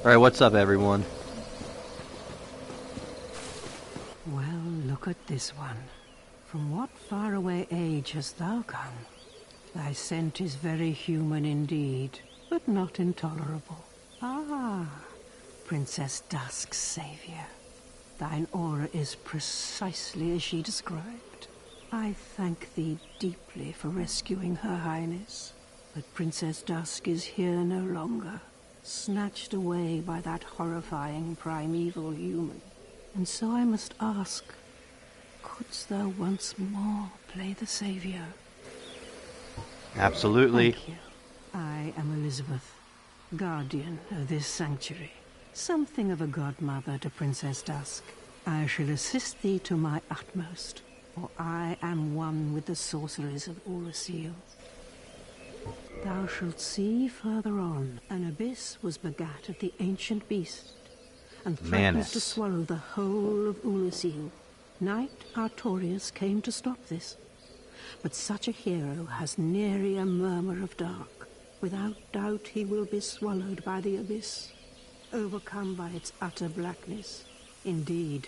Alright, what's up, everyone? Well, look at this one. From what faraway age hast thou come? Thy scent is very human indeed, but not intolerable. Ah, Princess Dusk's savior. Thine aura is precisely as she described. I thank thee deeply for rescuing Her Highness, but Princess Dusk is here no longer, snatched away by that horrifying primeval human. And so I must ask, couldst thou once more play the savior? Absolutely. Thank you. I am Elizabeth, guardian of this sanctuary. Something of a godmother to Princess Dusk. I shall assist thee to my utmost, for I am one with the sorceries of Ursil. Thou shalt see further on, an abyss was begat of the ancient beast, and threatens to swallow the whole of Ursil. Knight Artorius came to stop this, but such a hero has nary a murmur of dark. Without doubt he will be swallowed by the abyss, overcome by its utter blackness. Indeed,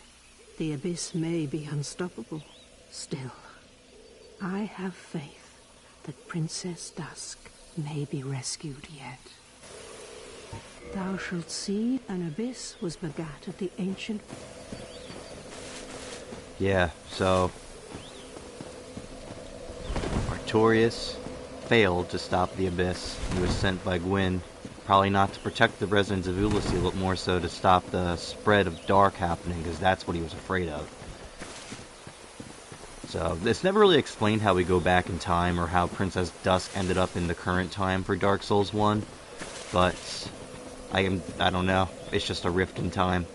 the abyss may be unstoppable. Still, I have faith that Princess Dusk may be rescued yet. Thou shalt see an abyss was begat of the ancient... Yeah, so... Artorius failed to stop the abyss. He was sent by Gwyn, probably not to protect the residents of Ursil, but more so to stop the spread of dark happening, because that's what he was afraid of. So, it's never really explained how we go back in time, or how Princess Dusk ended up in the current time for Dark Souls 1, but I don't know. It's just a rift in time.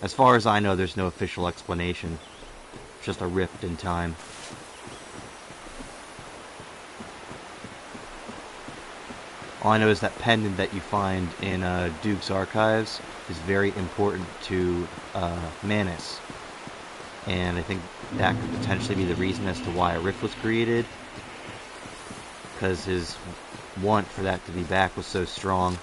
As far as I know, there's no official explanation. It's just a rift in time. All I know is that pendant that you find in Duke's archives is very important to Manus. And I think that could potentially be the reason as to why a rift was created. Because his want for that to be back was so strong.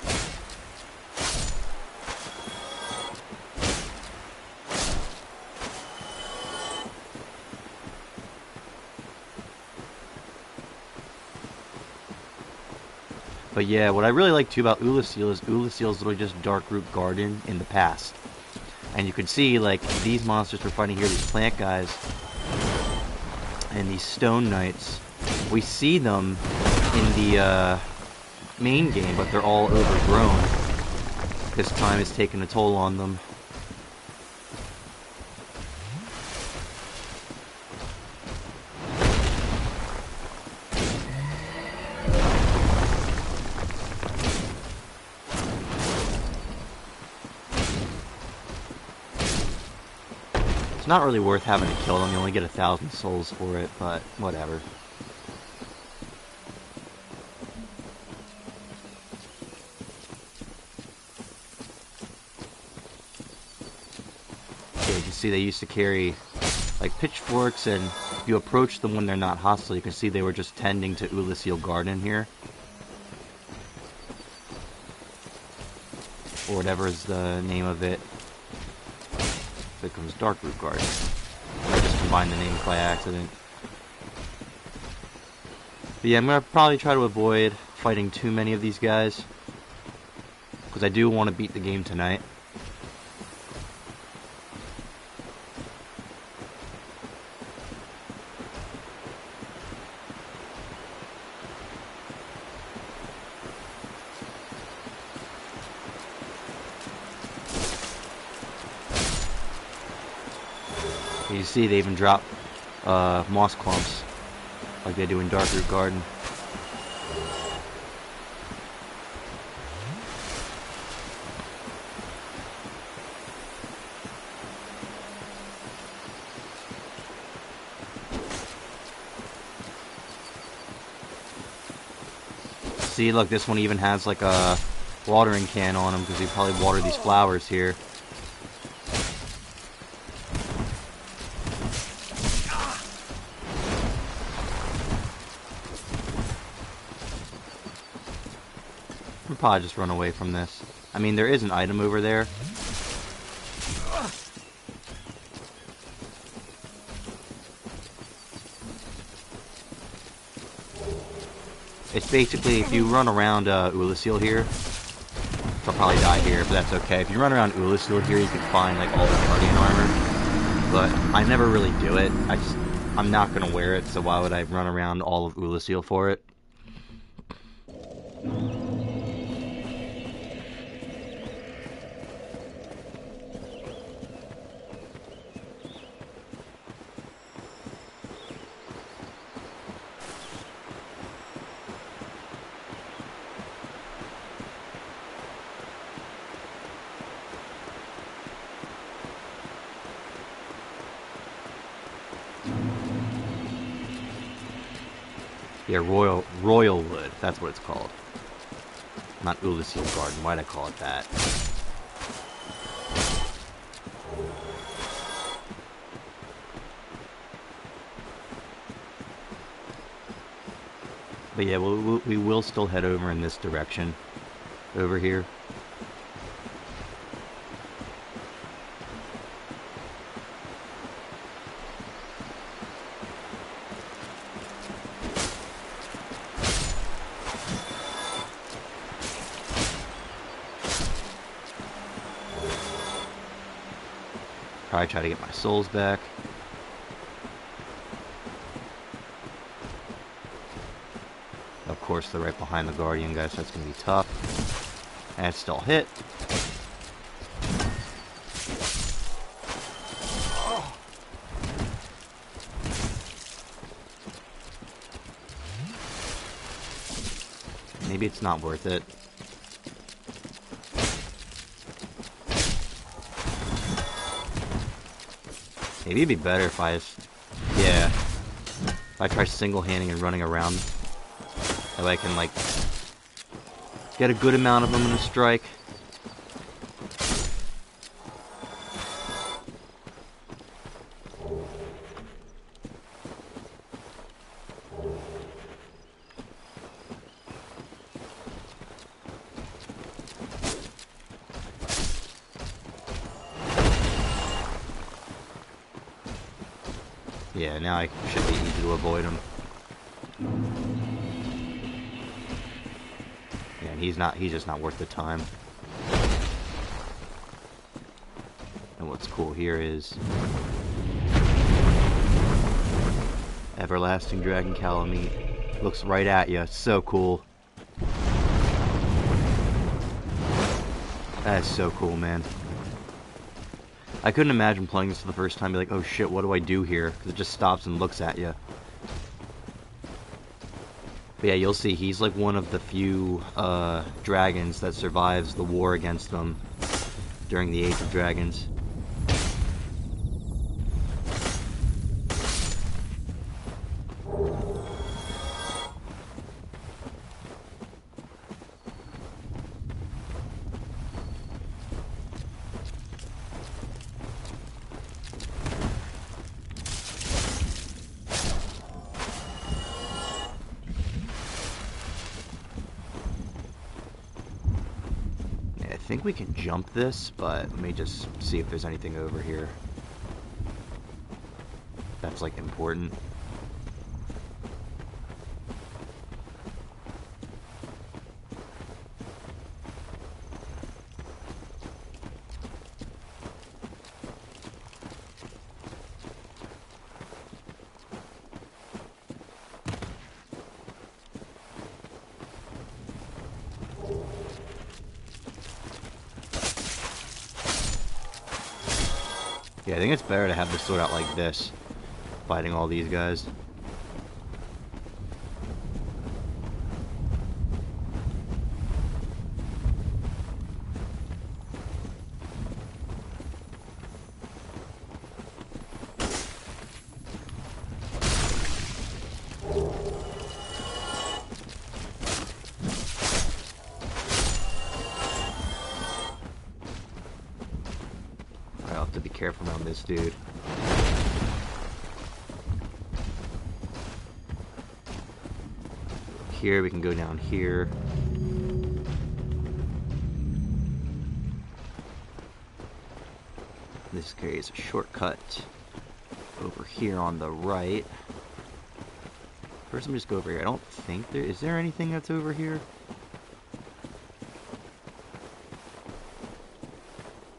But yeah, what I really like too about Ursil is Ursil is literally just Darkroot Garden in the past. And you can see, like, these monsters we're fighting here, these plant guys, and these stone knights, we see them in the main game, but they're all overgrown. This time has taken a toll on them. It's not really worth having to kill them, you only get 1,000 souls for it, but whatever. Okay, you can see they used to carry like pitchforks, and if you approach them when they're not hostile, you can see they were just tending to Ursil Garden here. Or whatever is the name of it. Becomes Darkroot Garden. I just combined the names by accident. But yeah, I'm gonna probably try to avoid fighting too many of these guys, because I do want to beat the game tonight. You see, they even drop moss clumps, like they do in Darkroot Garden. See, look, this one even has like a watering can on him, because he probably water these flowers here. We'll probably just run away from this. I mean, there is an item over there. It's basically, if you run around Ulasil here, I'll probably die here, but that's okay. If you run around Ulasil here, you can find like all the Guardian armor. But I never really do it. I'm not gonna wear it, so why would I run around all of Ulasil for it? Yeah, Royal Wood. That's what it's called. Not Ulasil Garden. Why'd I call it that? But yeah, we will still head over in this direction. Over here. Probably try to get my souls back. Of course, they're right behind the Guardian, guys, so that's going to be tough. And it's still hit. Maybe it's not worth it. Maybe it'd be better if I just, yeah, if I try single-handing and running around. That way I can, like, get a good amount of them in a strike. Yeah, now I should be easy to avoid him. Yeah, and he's just not worth the time. And what's cool here is Everlasting Dragon Calamite. Looks right at you. It's so cool. That is so cool, man. I couldn't imagine playing this for the first time and be like, oh shit, what do I do here? Because it just stops and looks at you. But yeah, you'll see, he's like one of the few dragons that survives the war against them during the Age of Dragons. I think we can jump this, but let me just see if there's anything over here that's like important. Yeah, I think it's better to have the sword out like this, fighting all these guys. I'll have to be careful around this dude. Here, we can go down here. is, okay, it's a shortcut over here on the right. First, let me just go over here. I don't think there is there anything that's over here.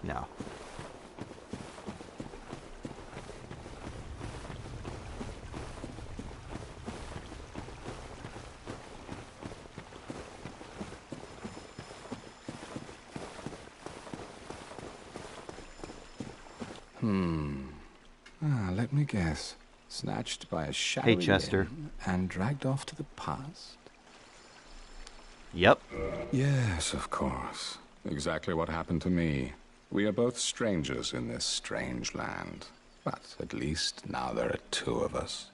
No. Let me guess. Snatched by a shadowy Hey, Chester. inn and dragged off to the past? Yep. Yes, of course. Exactly what happened to me. We are both strangers in this strange land. But at least now there are two of us.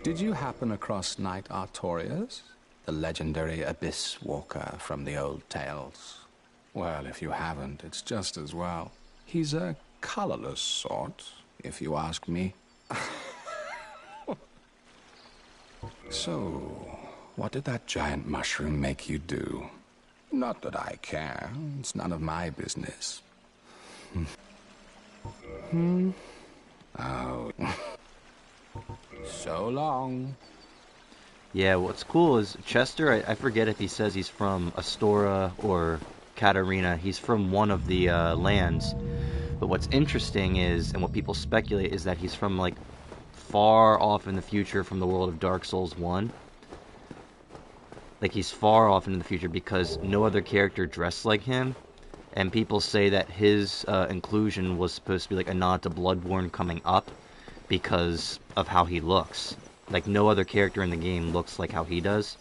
Did you happen across Knight Artorias? The legendary abyss walker from the old tales? Well, if you haven't, it's just as well. He's a colorless sort, if you ask me. So, what did that giant mushroom make you do? Not that I care. It's none of my business. Oh. So long. Yeah, what's cool is Chester, I forget if he says he's from Astora or Katarina. He's from one of the lands. But what's interesting is, and what people speculate, is that he's from, like, far off in the future from the world of Dark Souls 1. Like, he's far off into the future because no other character dressed like him. And people say that his inclusion was supposed to be, like, a nod to Bloodborne coming up because of how he looks. Like, no other character in the game looks like how he does.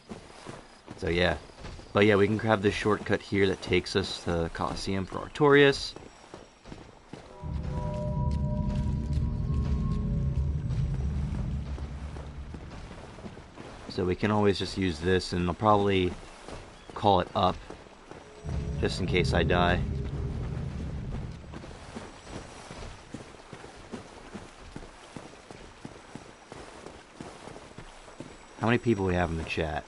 So, yeah. But, yeah, we can grab this shortcut here that takes us to Colosseum for Artorias. So we can always just use this, and I'll probably call it up, just in case I die. How many people we have in the chat?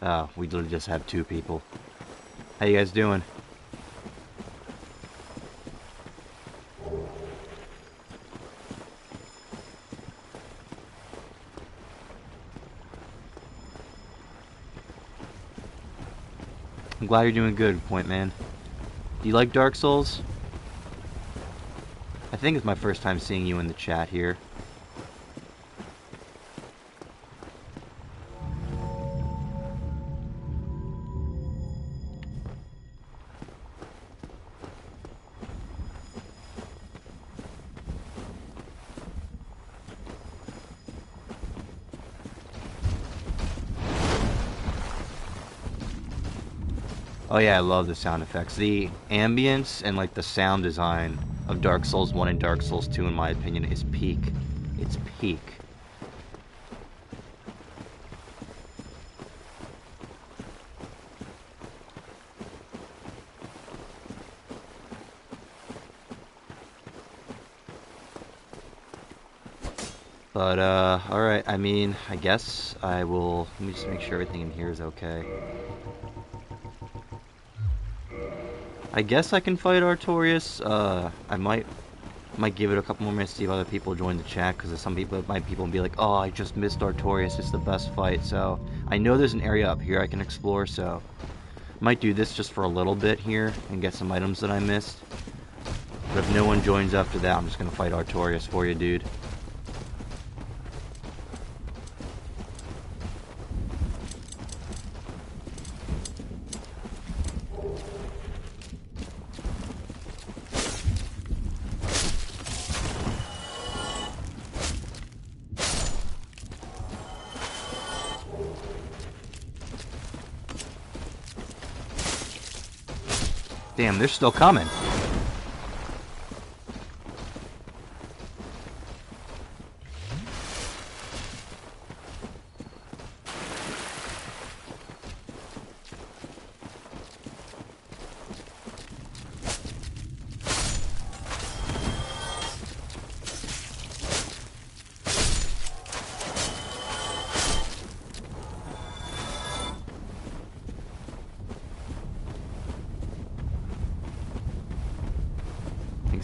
Oh, we literally just have 2 people. How you guys doing? I'm glad you're doing good, Point Man. Do you like Dark Souls? I think it's my first time seeing you in the chat here. Oh yeah, I love the sound effects. The ambience and like the sound design of Dark Souls 1 and Dark Souls 2, in my opinion, is peak. It's peak. But, alright, I mean, I guess I will... Let me just make sure everything in here is okay. I guess I can fight Artorias. I might give it a couple more minutes to see if other people join the chat, because some people might be like, oh, I just missed Artorias, it's the best fight. So I know there's an area up here I can explore, so might do this just for a little bit here and get some items that I missed. But if no one joins after that, I'm just gonna fight Artorias for you, dude. Damn, they're still coming.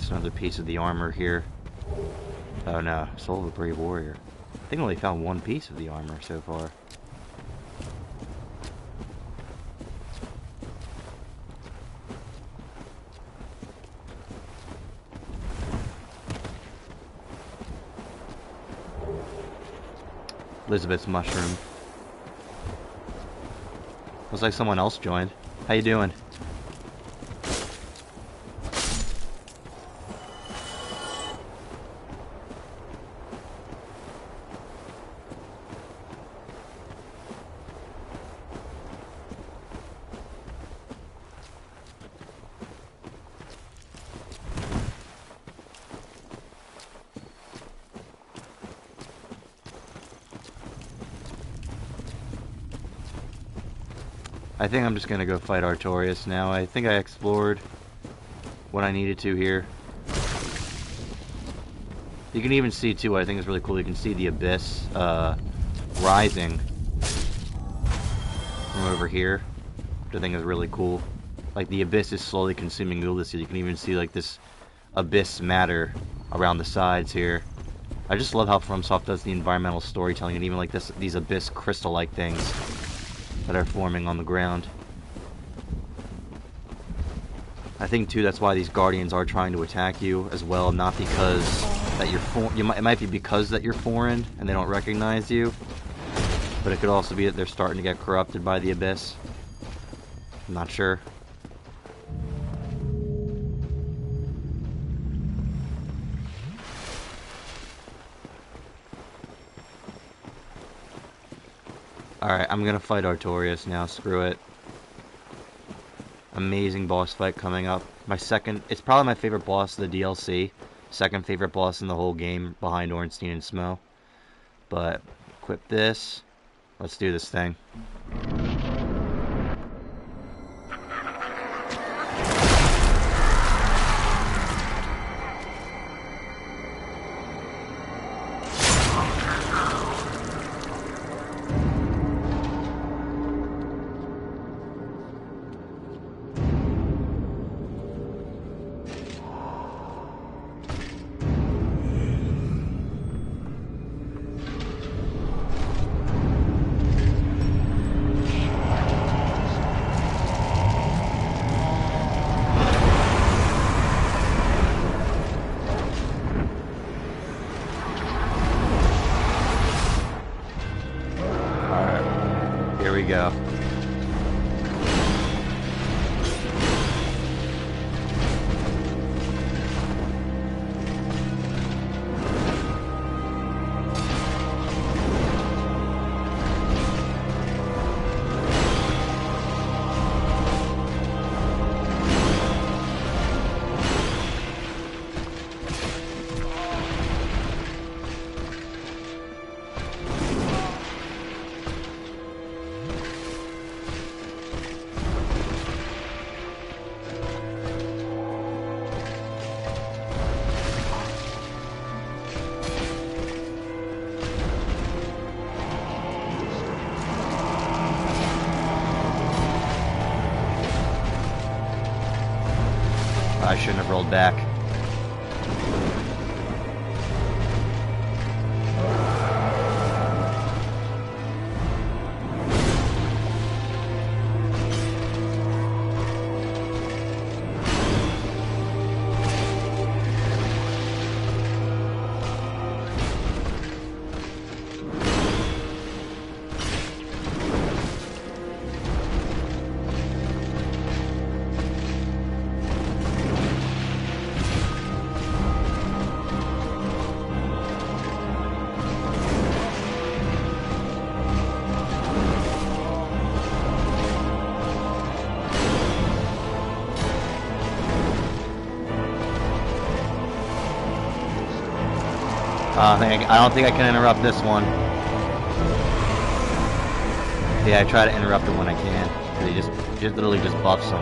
It's another piece of the armor here. Oh no, Soul of a Brave Warrior. I think I only found one piece of the armor so far. Elizabeth's mushroom. Looks like someone else joined. How you doing? I think I'm just gonna go fight Artorias now. I think I explored what I needed to here. You can even see too, what I think is really cool, you can see the abyss rising from over here, which I think is really cool. Like the abyss is slowly consuming Ulysses. You can even see like this abyss matter around the sides here. I just love how FromSoft does the environmental storytelling, and even like these abyss crystal-like things that are forming on the ground. I think too that's why these guardians are trying to attack you as well, not because that it might be because that you're foreign and they don't recognize you, but it could also be that they're starting to get corrupted by the abyss. I'm not sure. Alright, I'm gonna fight Artorias now, screw it. Amazing boss fight coming up. It's probably my favorite boss of the DLC. Second favorite boss in the whole game, behind Ornstein and Smo. But, equip this. Let's do this thing. Here we go. I shouldn't have rolled back. I don't think I can interrupt this one. Yeah, I try to interrupt him when I can. Cause he just literally just buffs him.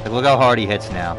Like, look how hard he hits now.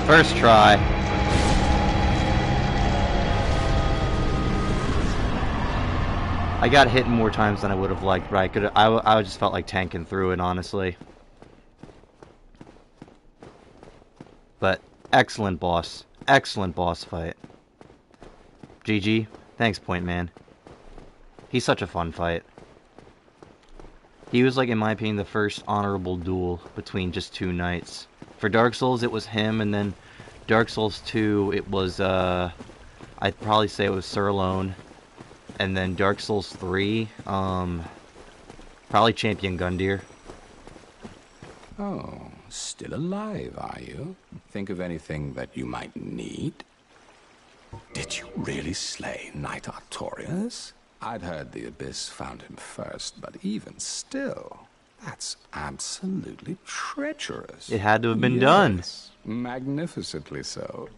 First try. I got hit more times than I would have liked, but I just felt like tanking through it, honestly. But excellent boss fight. GG. Thanks, Point Man. He's such a fun fight. He was, like, in my opinion, the first honorable duel between just two knights. For Dark Souls, it was him, and then Dark Souls 2, it was, I'd probably say it was Sirloin. And then Dark Souls 3, probably Champion Gundyr. Oh, still alive, are you? Think of anything that you might need? Did you really slay Knight Artorias? I'd heard the Abyss found him first, but even still, that's absolutely treacherous. It had to have been done. Magnificently so.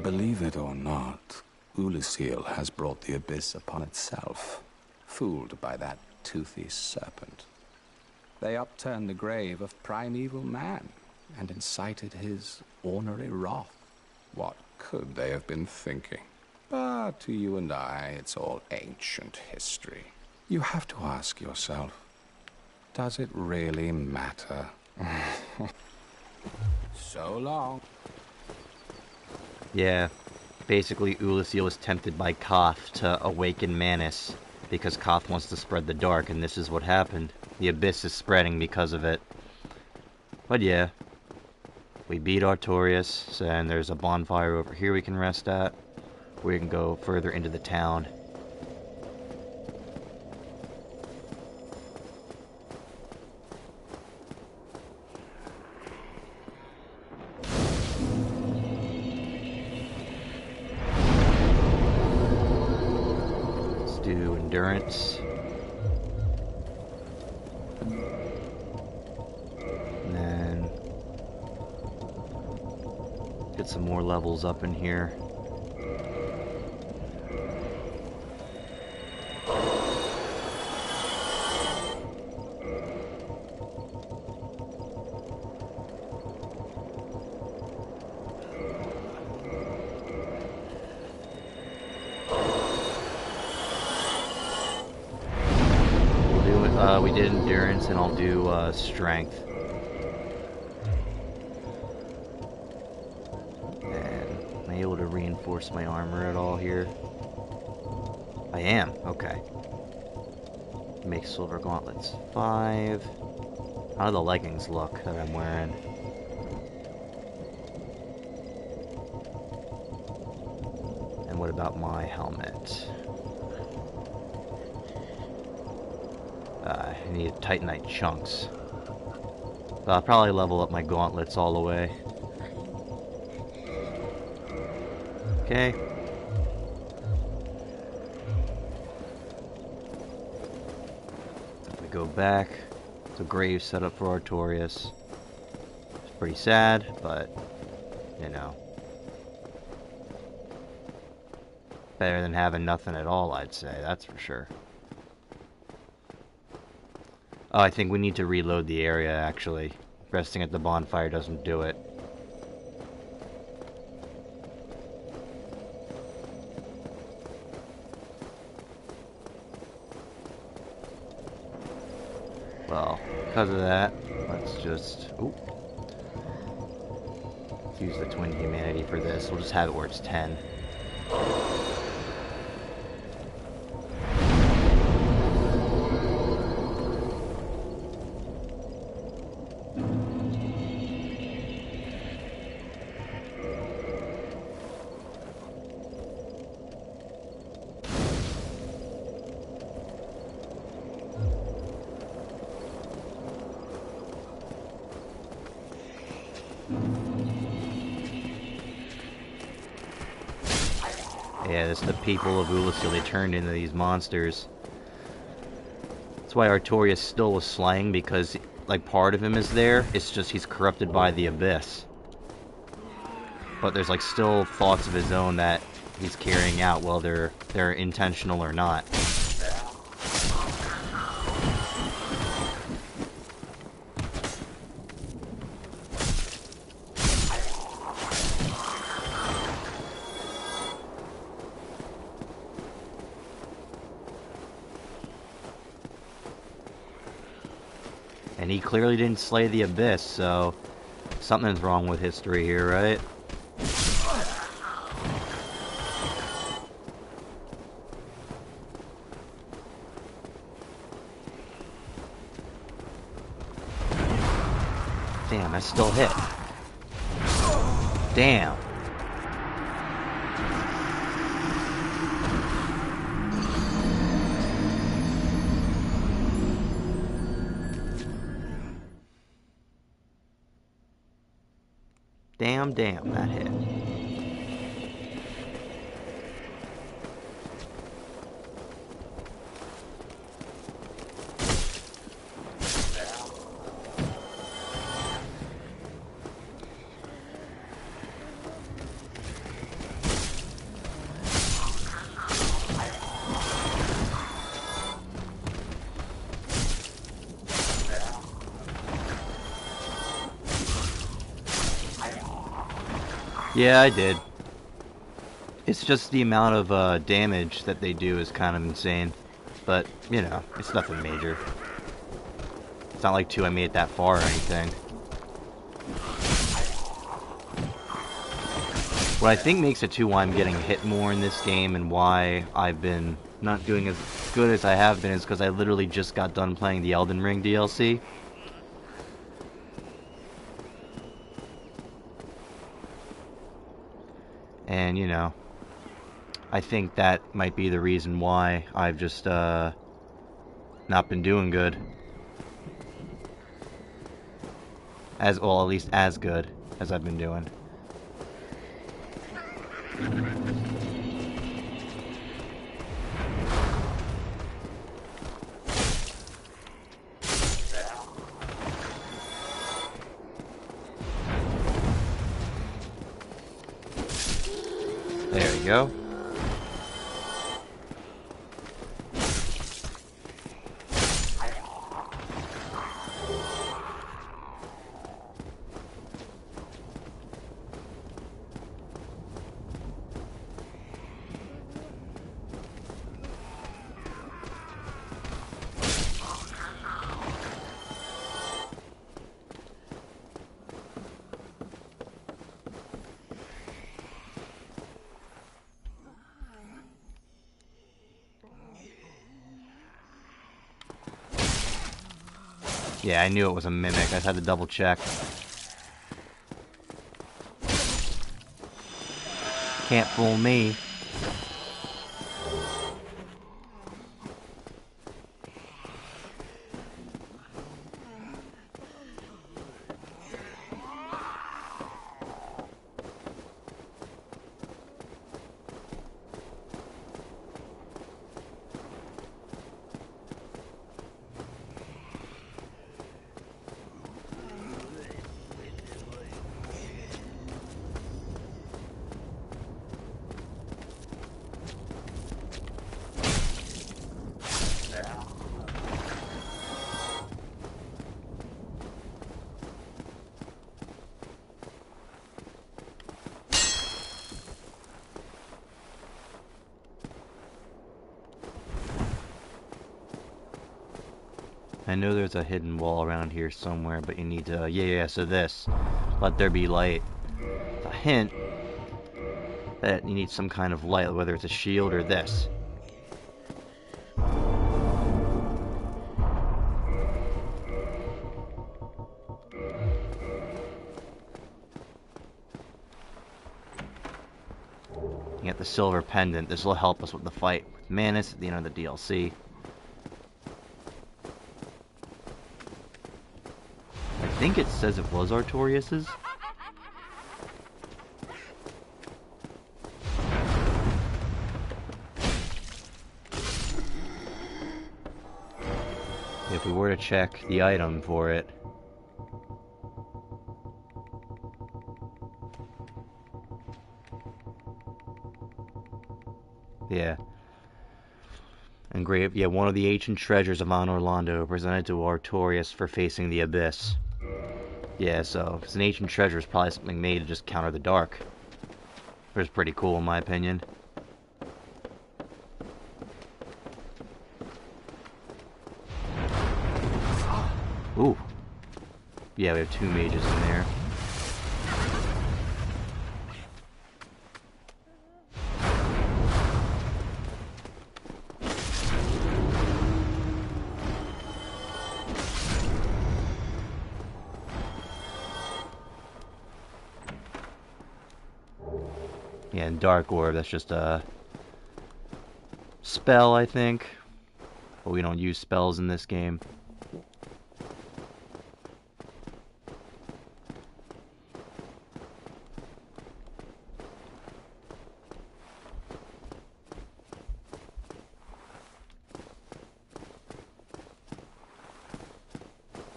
Believe it or not, Ulasil has brought the Abyss upon itself, fooled by that toothy serpent. They upturned the grave of primeval man and incited his ornery wrath. What could they have been thinking? But to you and I, it's all ancient history. You have to ask yourself, does it really matter? So long. Yeah, basically Ulasil was tempted by Koth to awaken Manus, because Koth wants to spread the dark, and this is what happened. The Abyss is spreading because of it. But yeah, we beat Artorias, and there's a bonfire over here we can rest at. We can go further into the town. Let's do endurance. And then get some more levels up in here. We did endurance, and I'll do strength. And am I able to reinforce my armor at all here? I am. Okay. Make silver gauntlets 5. How do the leggings look that I'm wearing? And what about my helmet? I need Titanite chunks. But I'll probably level up my gauntlets all the way. Okay. We go back. It's a grave set up for Artorias. It's pretty sad, but, you know. Better than having nothing at all, I'd say. That's for sure. Oh, I think we need to reload the area, actually. Resting at the bonfire doesn't do it. Well, because of that, let's just... Ooh. Let's use the Twin Humanity for this. We'll just have it where it's 10. Yeah, it's the people of Ulasil. They turned into these monsters. That's why Artorias still was slaying, because, like, part of him is there. It's just he's corrupted by the Abyss. But there's, like, still thoughts of his own that he's carrying out, whether they're intentional or not. And he clearly didn't slay the Abyss, so something's wrong with history here, right? Damn, I still hit. Damn. Damn, that hit. Yeah, I did. It's just the amount of damage that they do is kind of insane. But, you know, it's nothing major. It's not like 2 I made it that far or anything. What I think makes it 2 why I'm getting hit more in this game and why I've been not doing as good as I have been is because I literally just got done playing the Elden Ring DLC. And, you know, I think that might be the reason why I've just, not been doing good. As, well, at least as good as I've been doing. There we go. Yeah, I knew it was a mimic. I just had to double check. Can't fool me. I know there's a hidden wall around here somewhere, but you need to... Yeah, so this. Let there be light. It's a hint that you need some kind of light, whether it's a shield or this. You get the silver pendant. This will help us with the fight with Manus at the end of the DLC. I think it says it was Artorias's. If we were to check the item for it. Yeah. Engraved, yeah, one of the ancient treasures of Mount Orlando, presented to Artorias for facing the Abyss. Yeah, so if it's an ancient treasure, it's probably something made to just counter the dark. Which is pretty cool in my opinion. Ooh, Yeah, we have 2 mages in there. Yeah, and Dark Orb, that's just a spell, I think. But we don't use spells in this game.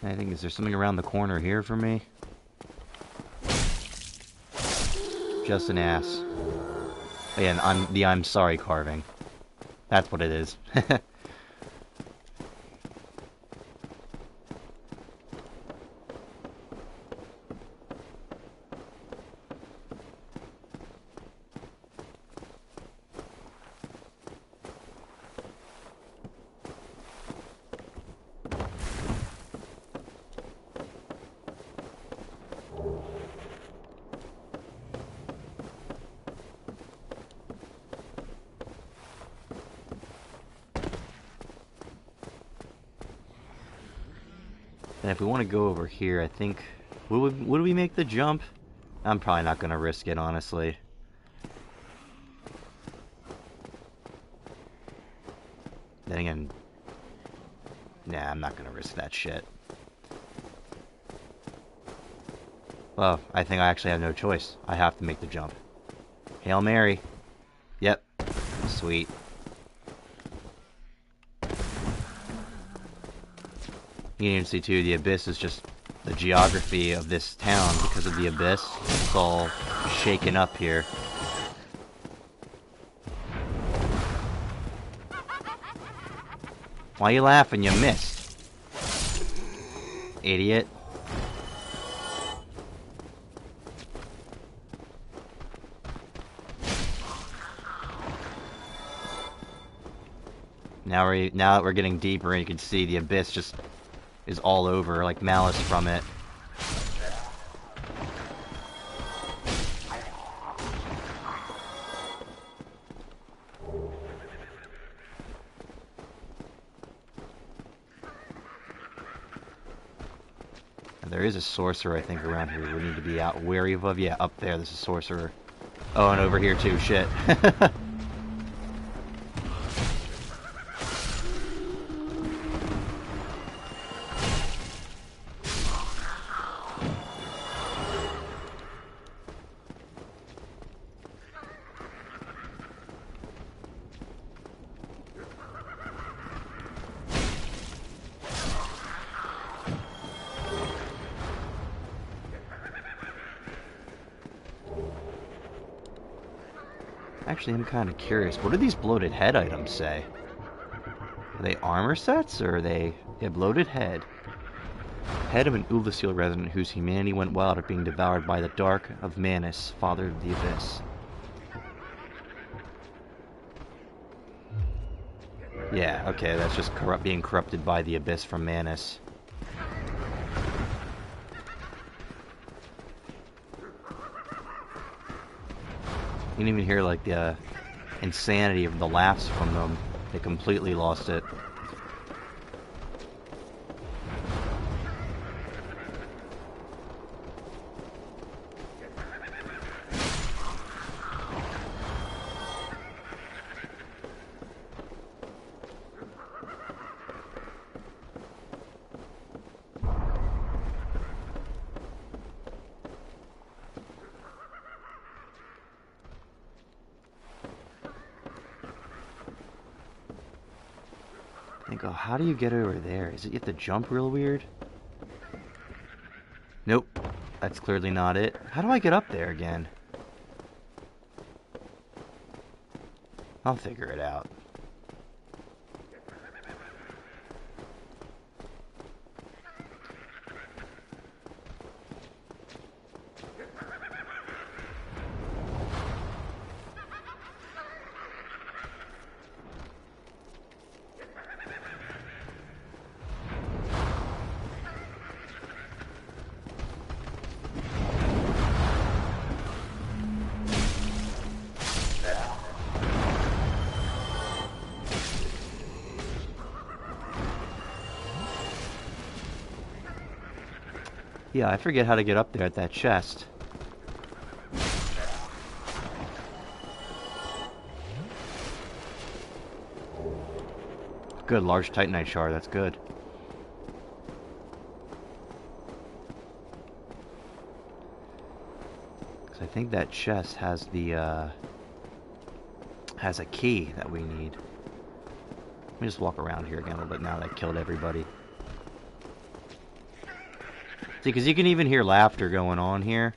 I think, is there something around the corner here for me? Just an ass. Oh, yeah, and I'm sorry carving. That's what it is. And if we want to go over here, I think... Would we make the jump? I'm probably not going to risk it, honestly. Then again... Nah, I'm not going to risk that shit. Well, I think I actually have no choice. I have to make the jump. Hail Mary. Yep. Sweet. You can even see too, the abyss is just the geography of this town because of the abyss. It's all shaken up here. Why you laughing? You missed. Idiot. Now that we're getting deeper, and you can see the abyss just is all over, like malice from it. And there is a sorcerer, I think, around here we need to be out wary of. Yeah, up there, there's a sorcerer. Oh, and over here too, shit. Actually, I'm kind of curious. What do these bloated head items say? Are they armor sets, or are they... Yeah, bloated head. Head of an Ulasil resident whose humanity went wild at being devoured by the Dark of Manus, father of the Abyss. Yeah, okay, that's just being corrupted by the Abyss from Manus. You can even hear, like, the insanity of the laughs from them. They completely lost it. Oh, how do you get over there? Is it you have to jump real weird? Nope. That's clearly not it. How do I get up there again? I'll figure it out. Yeah, I forget how to get up there at that chest. Good, large titanite shard, that's good. Because I think that chest has the, has a key that we need. Let me just walk around here again a little bit now that I killed everybody. See, because you can even hear laughter going on here.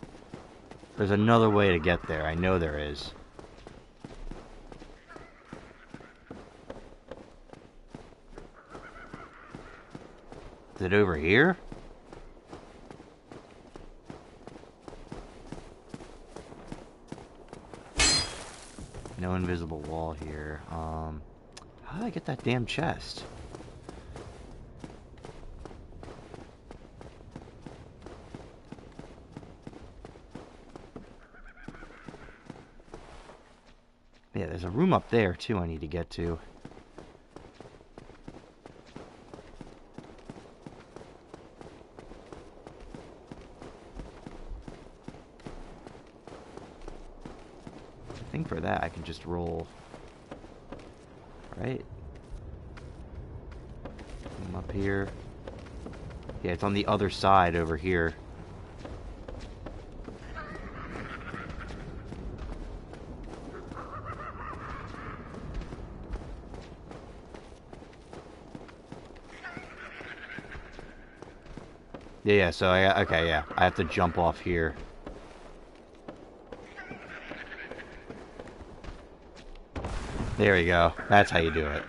There's another way to get there. I know there is. Is it over here? No invisible wall here. How did I get that damn chest? Yeah, there's a room up there, too, I need to get to. I think for that, I can just roll. Right? I'm up here. Yeah, it's on the other side over here. Yeah, so okay, yeah. I have to jump off here. There we go. That's how you do it.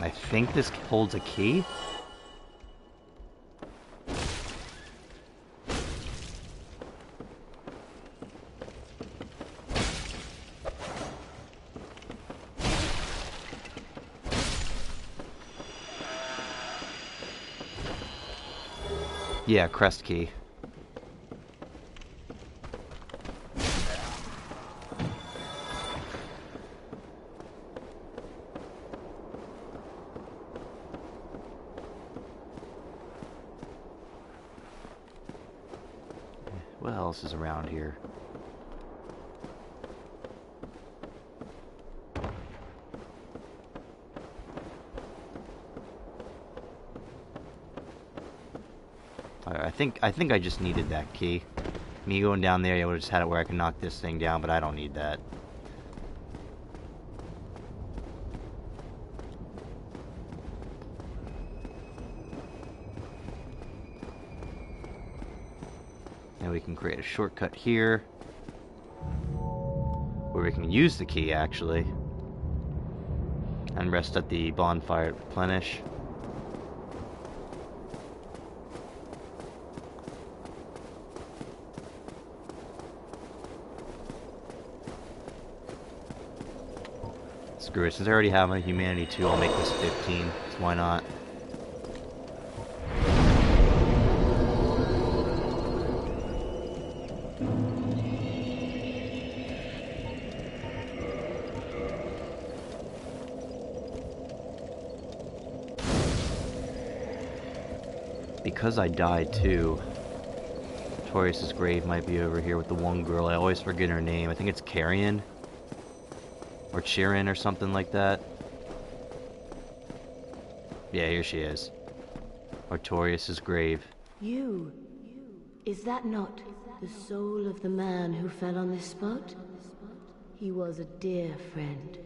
I think this holds a key. Yeah, crest key. What else is around here? I think I just needed that key. Me going down there, I would have just had it where I can knock this thing down, but I don't need that. And we can create a shortcut here, where we can use the key, actually. And rest at the bonfire to replenish. Screw it, since I already have a humanity 2, I'll make this 15, so why not? Because I died too, Torius's grave might be over here with the one girl. I always forget her name. I think it's Carrion. Or Chirin or something like that. Yeah, here she is. Artorias' grave. You. Is that not the soul of the man who fell on this spot? He was a dear friend.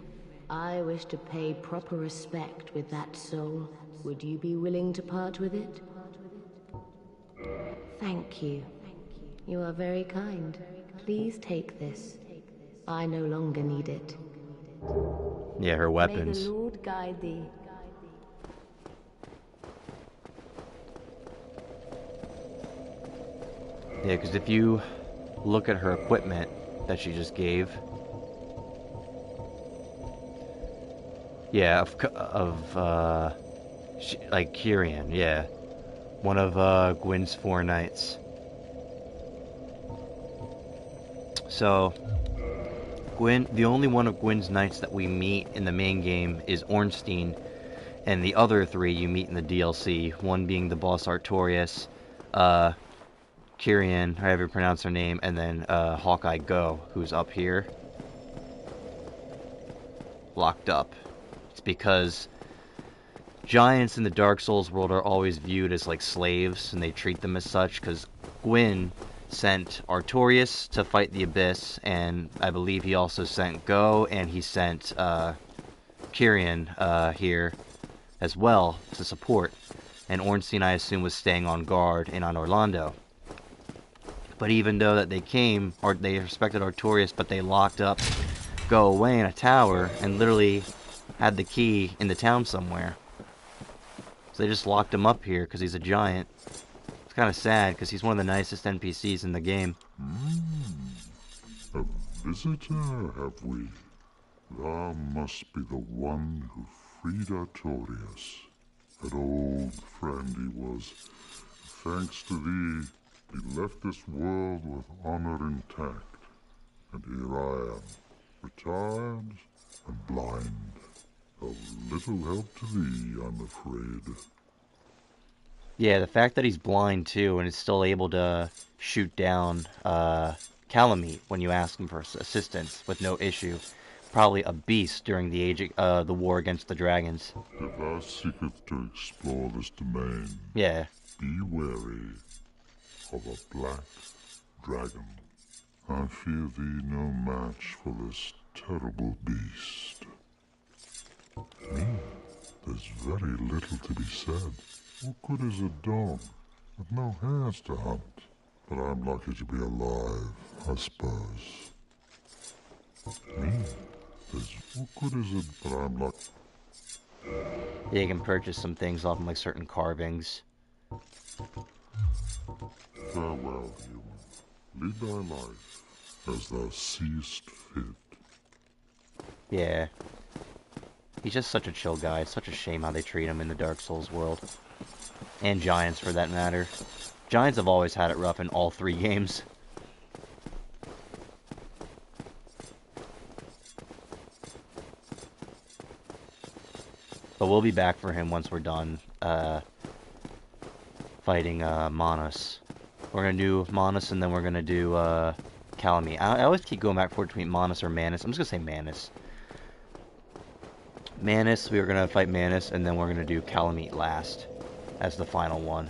I wish to pay proper respect with that soul. Would you be willing to part with it? Thank you. You are very kind. Please take this. I no longer need it. Yeah, her weapons. May the Lord guide thee. Yeah, because if you look at her equipment that she just gave, yeah, like Kyrian, yeah, one of Gwyn's 4 knights. So Gwyn, the only one of Gwyn's knights that we meet in the main game is Ornstein, And the other 3 you meet in the DLC, one being the boss Artorias, Kyrian, however you pronounce her name, and then Hawkeye Go, who's up here. Locked up. It's because giants in the Dark Souls world are always viewed as like slaves, and they treat them as such, because Gwyn sent Artorias to fight the Abyss, and I believe he also sent Go, and he sent Kyrian here as well to support. And Ornstein, I assume, was staying on guard and on Orlando. But even though that they came, or they respected Artorias, but they locked up Go away in a tower and literally had the key in the town somewhere. So they just locked him up here because he's a giant. It's kind of sad because he's one of the nicest NPCs in the game. A visitor, have we? Thou must be the one who freed Artorias. An old friend he was. Thanks to thee, he left this world with honor intact. And here I am, retired and blind. Of little help to thee, I'm afraid. Yeah, the fact that he's blind too and is still able to shoot down Calamite when you ask him for assistance with no issue. Probably a beast during the the war against the dragons. If thou seekest to explore this domain, Yeah. be wary of a black dragon. I fear thee no match for this terrible beast. There's very little to be said. What good is a dog with no hairs to hunt? But I'm lucky to be alive, I suppose. What good is it? But I'm lucky. Yeah, you can purchase some things off of like certain carvings. Farewell, human. Lead thy life as thou seest fit. Yeah. He's just such a chill guy. It's such a shame how they treat him in the Dark Souls world. And Giants, for that matter. Giants have always had it rough in all 3 games. But we'll be back for him once we're done fighting Manos. We're going to do Manos and then we're going to do Calamite. I always keep going back and forth between Manos or Manus. I'm just going to say Manus. Manus, we are going to fight Manus, and then we're going to do Calamite last as the final one.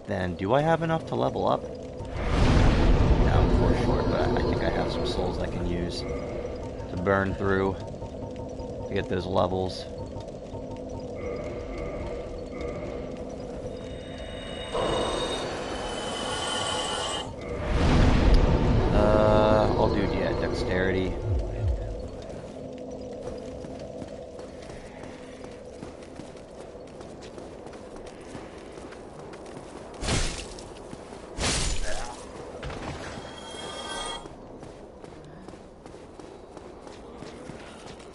Then, do I have enough to level up? No, I'm 4 short, but I think I have some souls I can use to burn through to get those levels. I'll do, yeah, dexterity.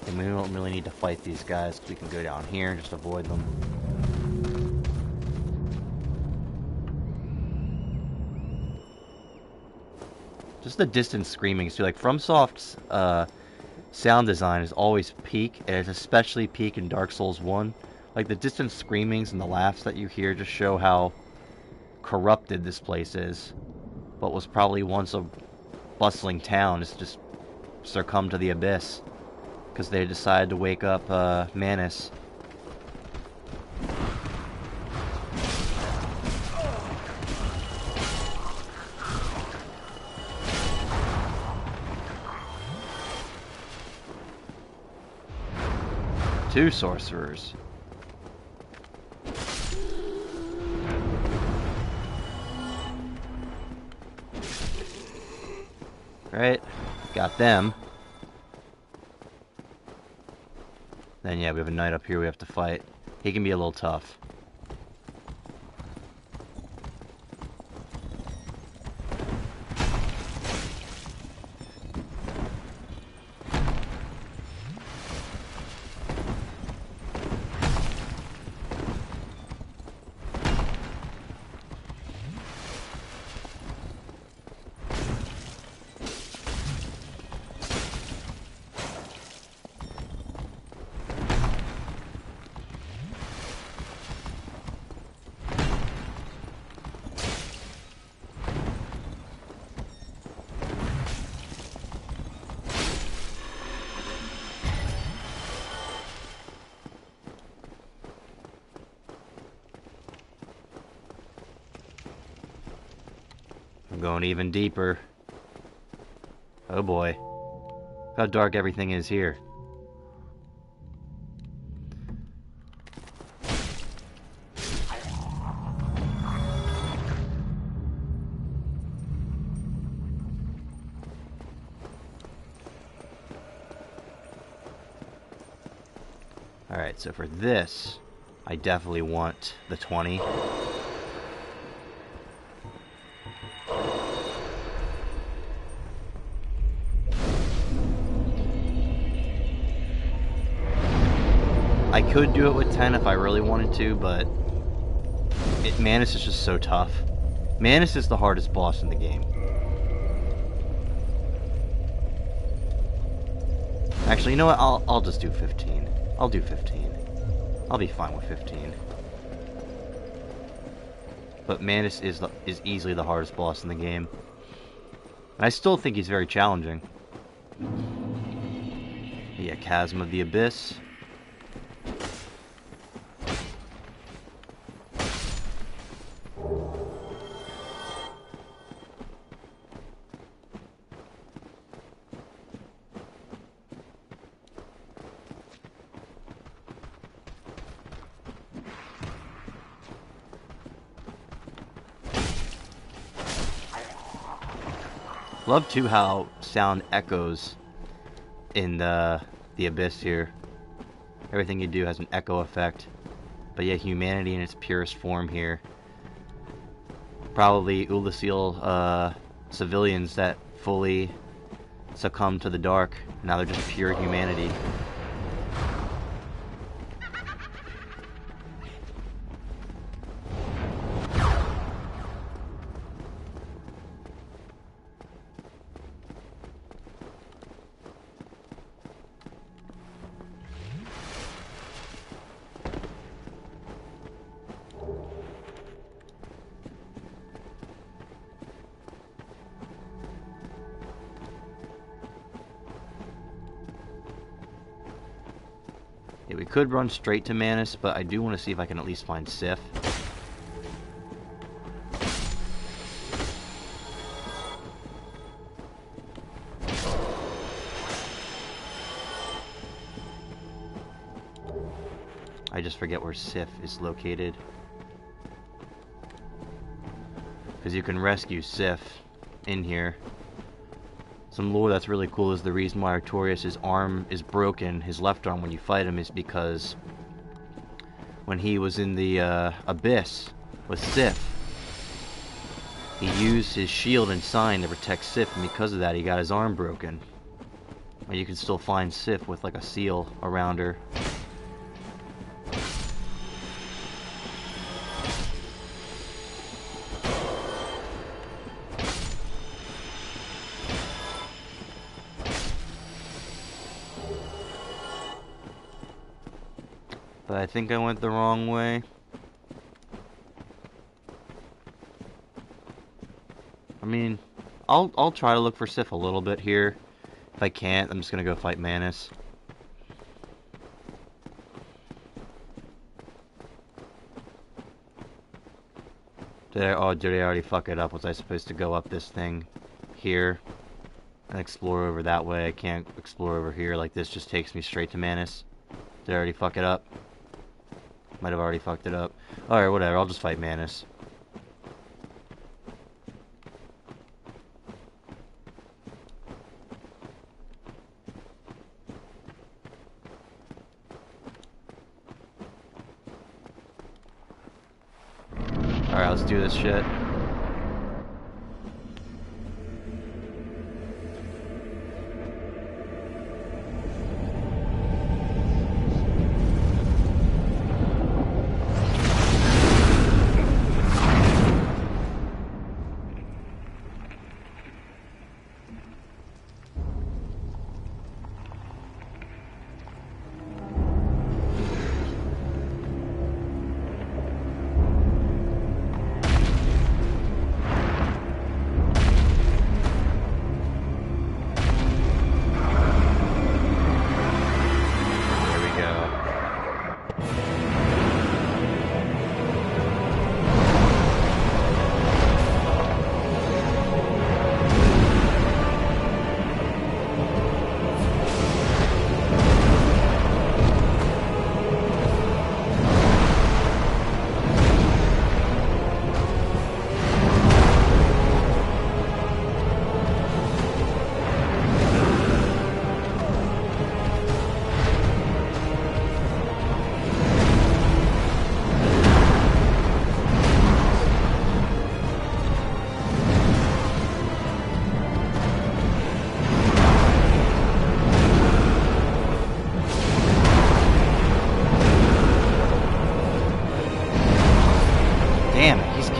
And we don't really need to fight these guys, we can go down here and just avoid them. Just the distant screaming too, like FromSoft's sound design is always peak, and it's especially peak in Dark Souls 1. Like the distant screamings and the laughs that you hear just show how corrupted this place is. What was probably once a bustling town has just succumbed to the abyss. Because they decided to wake up Manus. Two sorcerers. Right, got them. Then yeah, we have a knight up here we have to fight. He can be a little tough. I'm going even deeper. Oh boy. Look how dark everything is here. Alright, so for this, I definitely want the 20. I could do it with 10 if I really wanted to, but Manus is just so tough. Manus is the hardest boss in the game. Actually, you know what? I'll just do 15. I'll do 15. I'll be fine with 15. But Manus is easily the hardest boss in the game. And I still think he's very challenging. Yeah, Chasm of the Abyss. Love too how sound echoes in the Abyss here. Everything you do has an echo effect. But yeah, humanity in its purest form here. Probably Ulasil civilians that fully succumbed to the dark. Now they're just pure humanity. Yeah, we could run straight to Manus, but I do want to see if I can at least find Sif. I just forget where Sif is located. Because you can rescue Sif in here. Some lore that's really cool is the reason why Artorias' arm is broken, his left arm, when you fight him, is because when he was in the Abyss with Sif, he used his shield and sign to protect Sif, and because of that he got his arm broken. But you can still find Sif with like a seal around her. But I think I went the wrong way. I mean, I'll try to look for Sif a little bit here. If I can't, I'm just gonna go fight Manus. Did I already fuck it up? Was I supposed to go up this thing here and explore over that way? I can't explore over here like this. Just takes me straight to Manus. Did I already fuck it up? Might have already fucked it up. Alright, whatever. I'll just fight Manus. Alright, let's do this shit.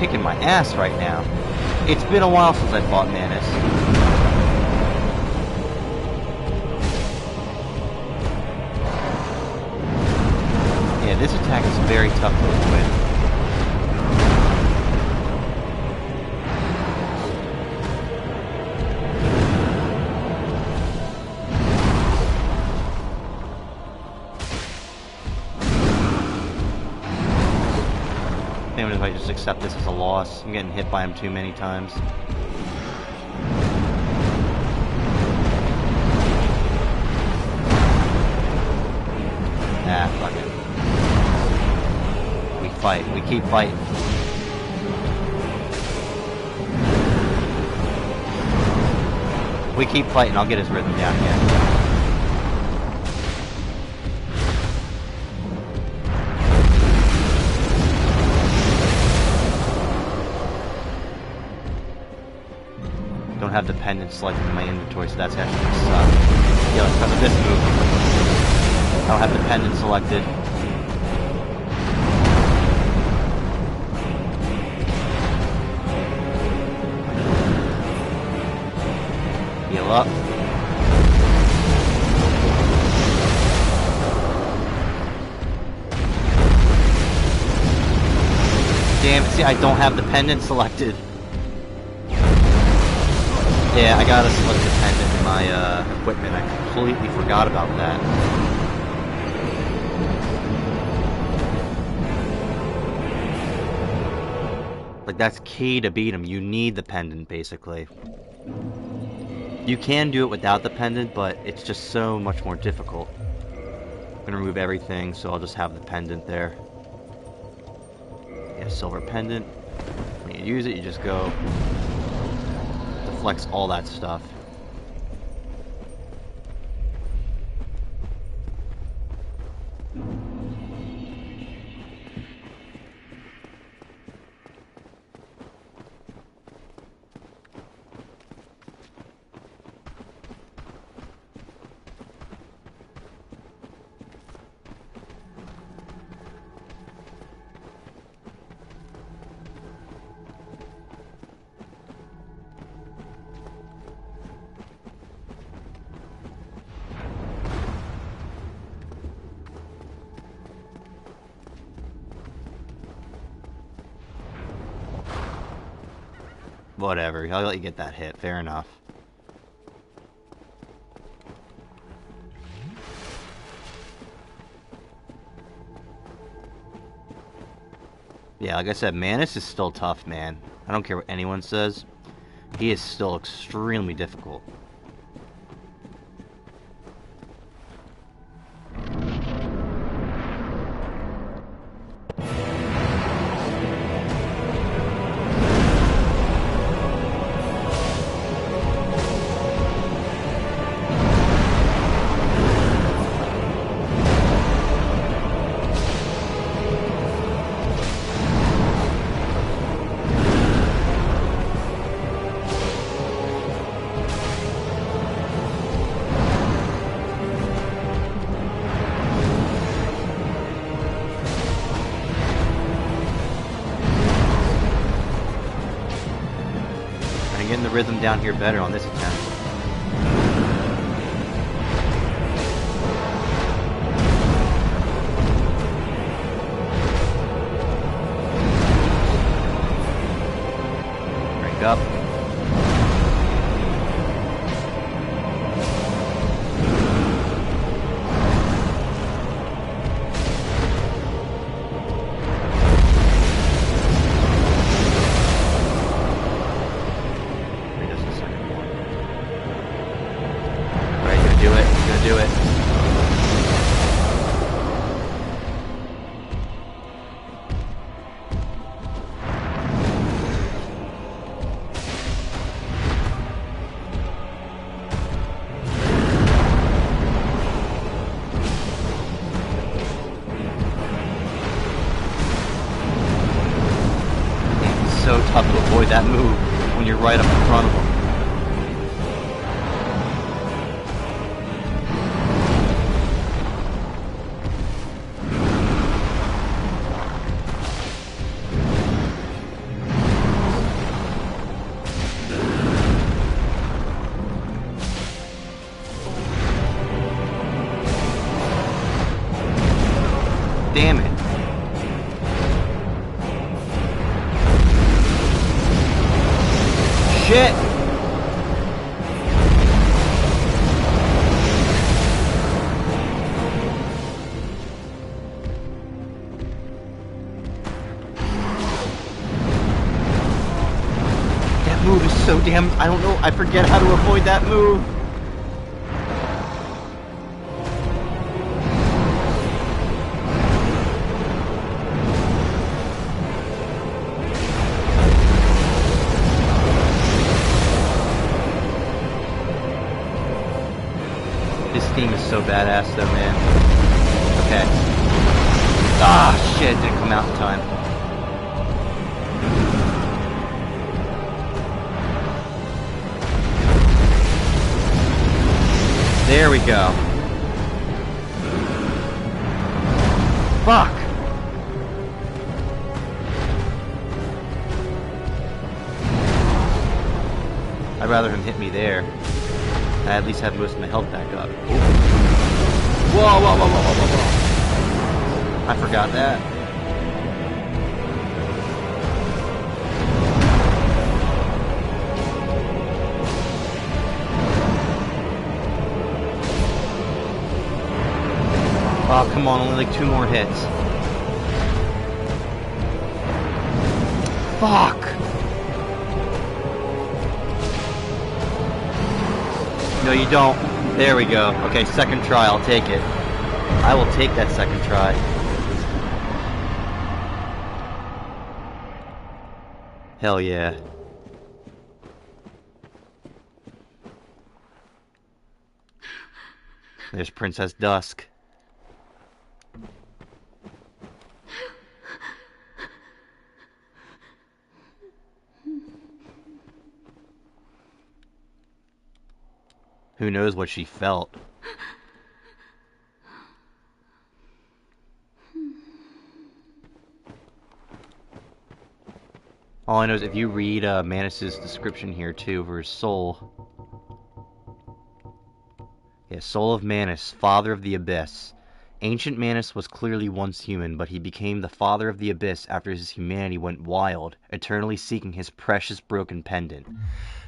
kicking my ass right now. It's been a while since I fought Manus. Yeah, this attack is very tough to avoid. If I just accept this as a loss. I'm getting hit by him too many times. Ah, fuck it. We fight. We keep fighting. We keep fighting. I'll get his rhythm down again. Don't have dependence selected in my inventory, so that's actually gonna suck. Yeah, because of this move. I don't have dependence selected. Heal up. Damn it, see, I don't have dependence selected. Yeah, I gotta select dependent in my equipment. I completely forgot about that. Like, that's key to beat him. You need the pendant, basically. You can do it without the pendant, but it's just so much more difficult. I'm gonna remove everything, so I'll just have the pendant there. Yeah, silver pendant. When you use it, you just go... deflects all that stuff. Whatever, I'll let you get that hit. Fair enough. Yeah, like I said, Manus is still tough, man. I don't care what anyone says. He is still extremely difficult. Getting the rhythm down here better on this attempt. Break up. Do it. It's so tough to avoid that move when you're right up in front of them. so damn... I don't know. I forget how to avoid that move. This theme is so badass though, man. Okay. Ah, shit, it didn't come out in time. There we go. Fuck! I'd rather him hit me there. I at least have most of my health back up. Ooh. Whoa, whoa, whoa, whoa, whoa, whoa, whoa. I forgot that. Oh, come on, only like 2 more hits. Fuck! No, you don't. There we go. Okay, second try, I'll take it. I will take that second try. Hell yeah. There's Princess Dusk. Who knows what she felt? All I know is if you read Manus' description here too for his soul. Yeah, soul of Manus, father of the abyss. Ancient Manus was clearly once human, but he became the father of the abyss after his humanity went wild, eternally seeking his precious broken pendant.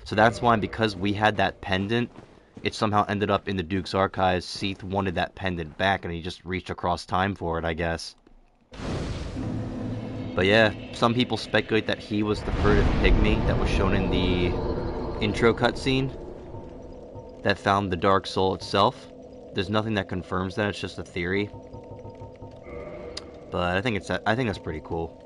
So that's why, because we had that pendant, it somehow ended up in the Duke's archives. Seath wanted that pendant back, and he just reached across time for it, I guess. But yeah, some people speculate that he was the furtive pygmy that was shown in the intro cutscene that found the Dark Soul itself. There's nothing that confirms that, it's just a theory. But I think that's pretty cool.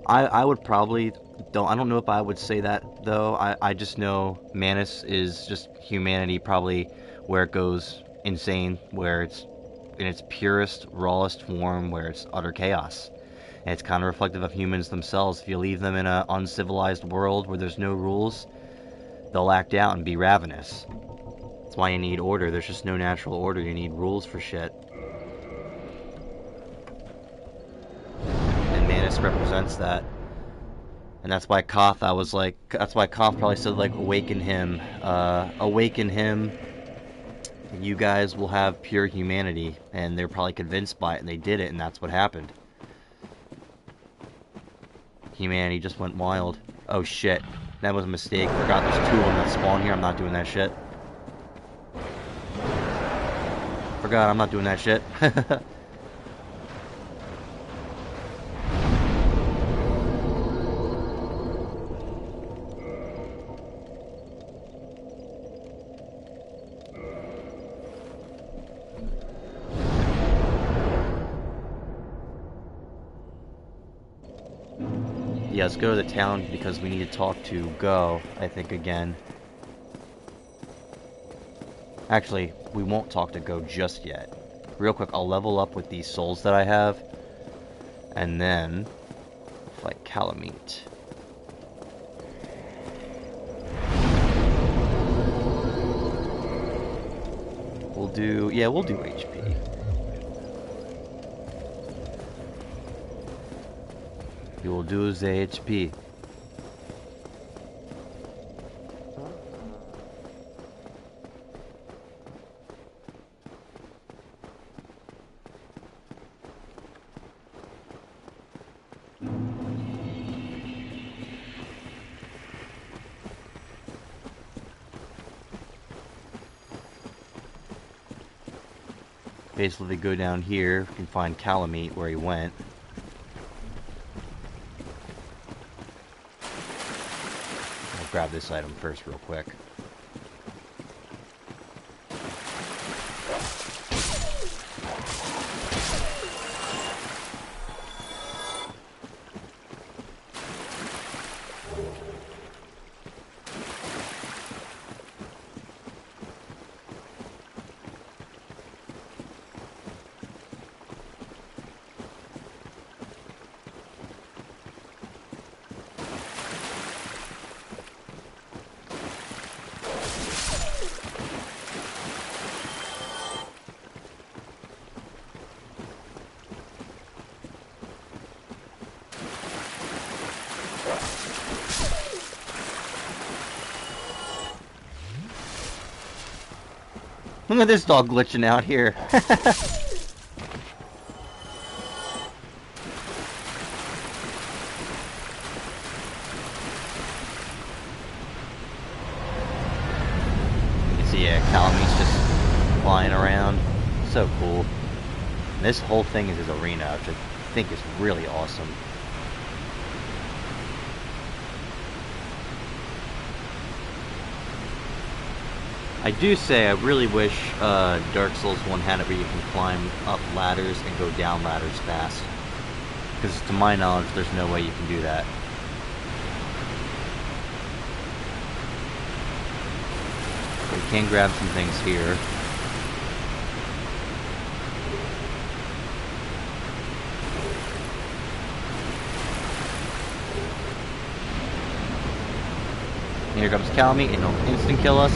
I would probably... I don't know if I would say that, though. I just know Manus is just humanity, probably where it goes insane, where it's in its purest, rawest form, where it's utter chaos. And it's kind of reflective of humans themselves. If you leave them in an uncivilized world where there's no rules, they'll act out and be ravenous. That's why you need order. There's just no natural order. You need rules for shit. And Manus represents that. And that's why Koth, that's why Koth probably said, like, awaken him. Awaken him. And you guys will have pure humanity. And they're probably convinced by it, and they did it, and that's what happened. Humanity just went wild. Oh shit. That was a mistake. Forgot there's 2 of them that spawn here. I'm not doing that shit. Forgot I'm not doing that shit. Yeah, let's go to the town because we need to talk to Go, I think, again. Actually, we won't talk to Go just yet. Real quick, I'll level up with these souls that I have. And then fight Calamite. We'll do HP. We will do the HP. Basically, go down here, we can find Calamite where he went. grab this item first real quick. Look at this dog glitching out here. You see, yeah, Calamite's just flying around. So cool. And this whole thing is his arena, which I think is really awesome. I do say I really wish Dark Souls 1 had it where you can climb up ladders and go down ladders fast. Because to my knowledge, there's no way you can do that. We can grab some things here. And here comes Calamite, and he'll instant kill us.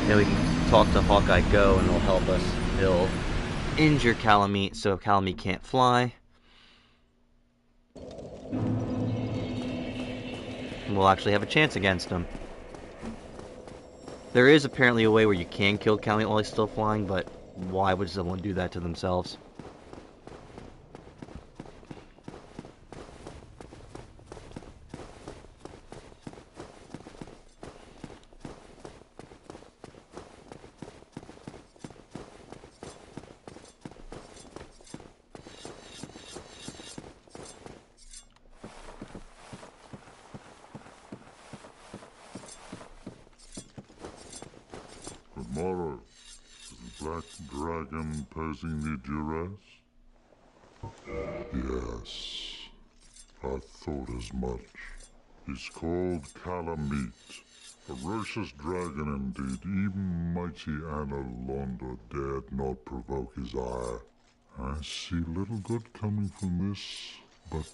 Then we can talk to Hawkeye Go and it'll help us. It'll injure Calamite so Calamite can't fly. And we'll actually have a chance against him. There is apparently a way where you can kill Calamite while he's still flying, but why would someone do that to themselves? Tomorrow, is the black dragon posing the duress? Yes, I thought as much. He's called Calamite, ferocious dragon indeed. Even mighty Anna Londa dared not provoke his ire. I see little good coming from this, but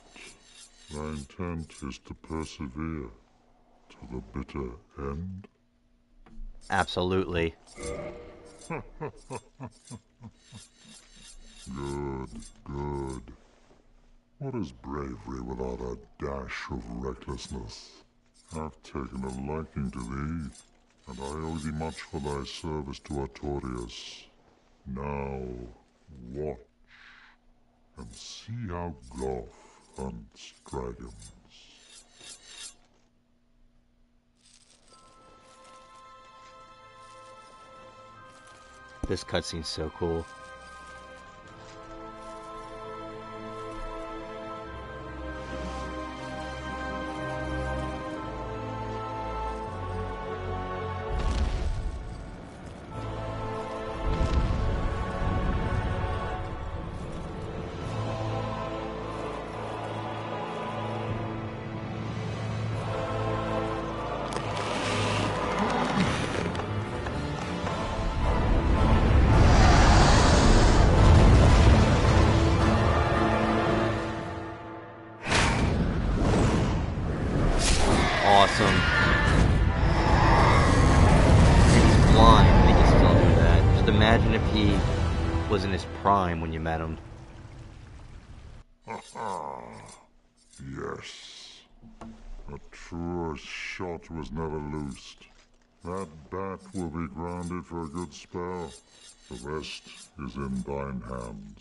my intent is to persevere to the bitter end. Absolutely. Good, good. What is bravery without a dash of recklessness? I've taken a liking to thee, and I owe thee much for thy service to Artorias. Now, watch, and see how Goth hunts dragons. This cutscene's so cool. Awesome. And he's blind, and he can still do that. Just imagine if he was in his prime when you met him. Yes. A truer shot was never loosed. That bat will be grounded for a good spell. The rest is in thine hands.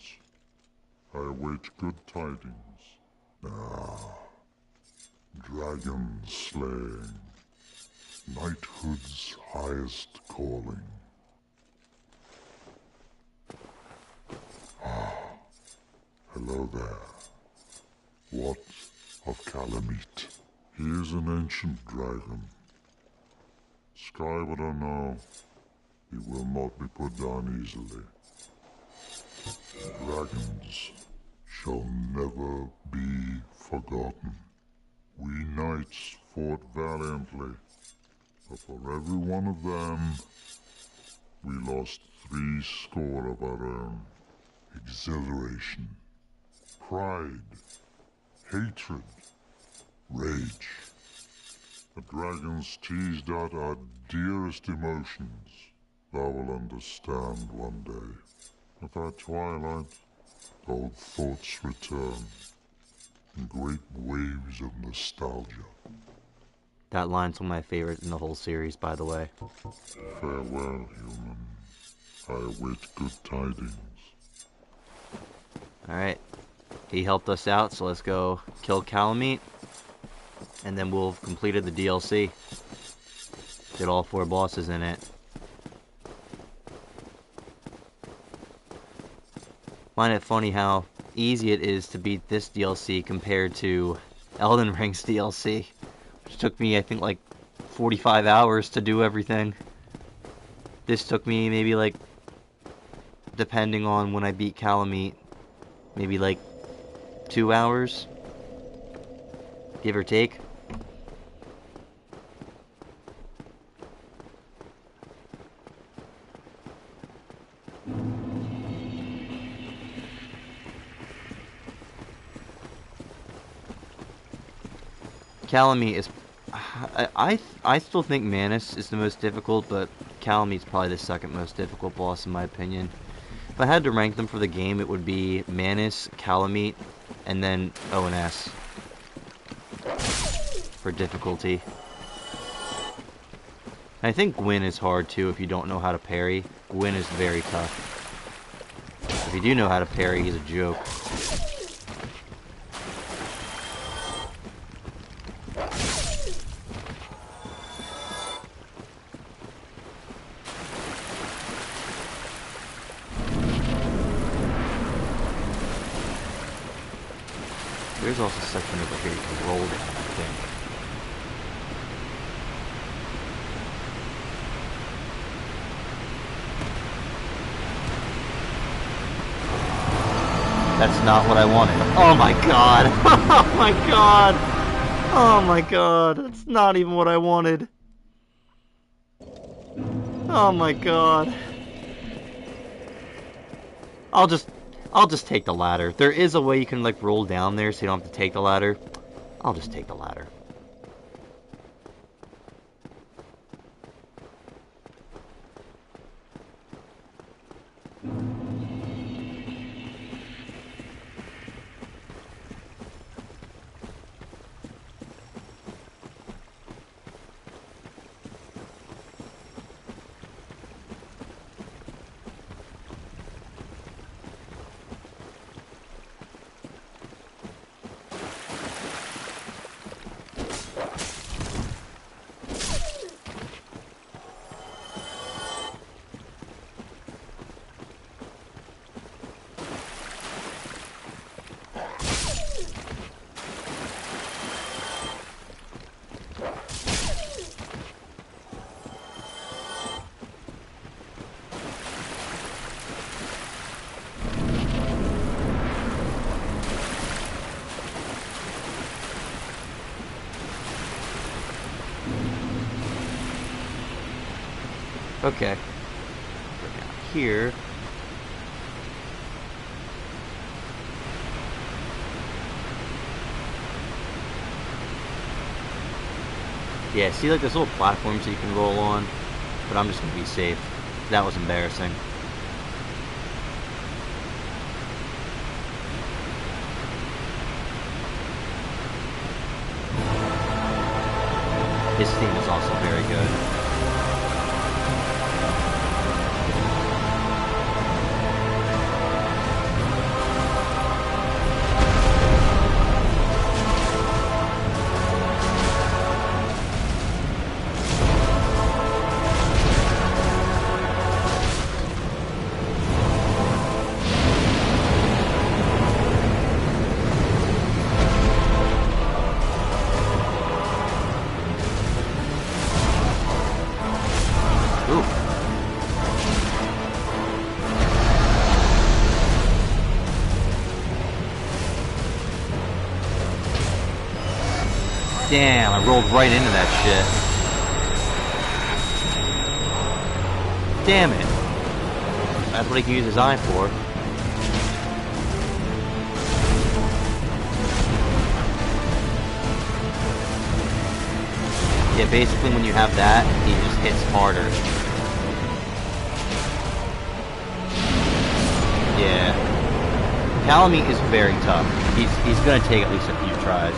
I await good tidings. Ah, dragon slaying. Knighthood's highest calling. Ah, Hello there. What of Calamite? He is an ancient dragon. Sky, I know. He will not be put down easily. Dragons shall never be forgotten. We knights fought valiantly, but for every one of them, we lost 70 of our own. Exhilaration, pride, hatred, rage. The dragons teased out our dearest emotions. Thou will understand one day. At our twilight, old thoughts return in great waves of nostalgia. That line's one of my favorites in the whole series, by the way. Farewell, human. I await good tidings. Alright. He helped us out, so let's go kill Calamite. And then we'll have completed the DLC. Get all 4 bosses in it. Find it funny how easy it is to beat this DLC compared to Elden Ring's DLC. Which took me, I think, like 45 hours to do everything. This took me maybe like, depending on when I beat Calamite, maybe like 2 hours, give or take. Calamite is... I still think Manus is the most difficult, but Calamite's probably the second most difficult boss in my opinion. If I had to rank them for the game, it would be Manus, Calamite, and then O&S for difficulty. I think Gwyn is hard too if you don't know how to parry. Gwyn is very tough. If you do know how to parry, he's a joke. There's also a section over here you can roll down, I think. That's not what I wanted. Oh my god! Oh my god! Oh my god! That's not even what I wanted. Oh my god. I'll just take the ladder. There is a way you can like roll down there so you don't have to take the ladder. I'll just take the ladder. Okay. Go down here. Yeah, see like there's little platforms that you can roll on, but I'm just gonna be safe. That was embarrassing. His theme is also very good. Ooh. Damn, I rolled right into that shit. Damn it. That's what he can use his eye for. Yeah, basically when you have that, he just hits harder. Yeah. Calamite is very tough. He's gonna take at least a few tries.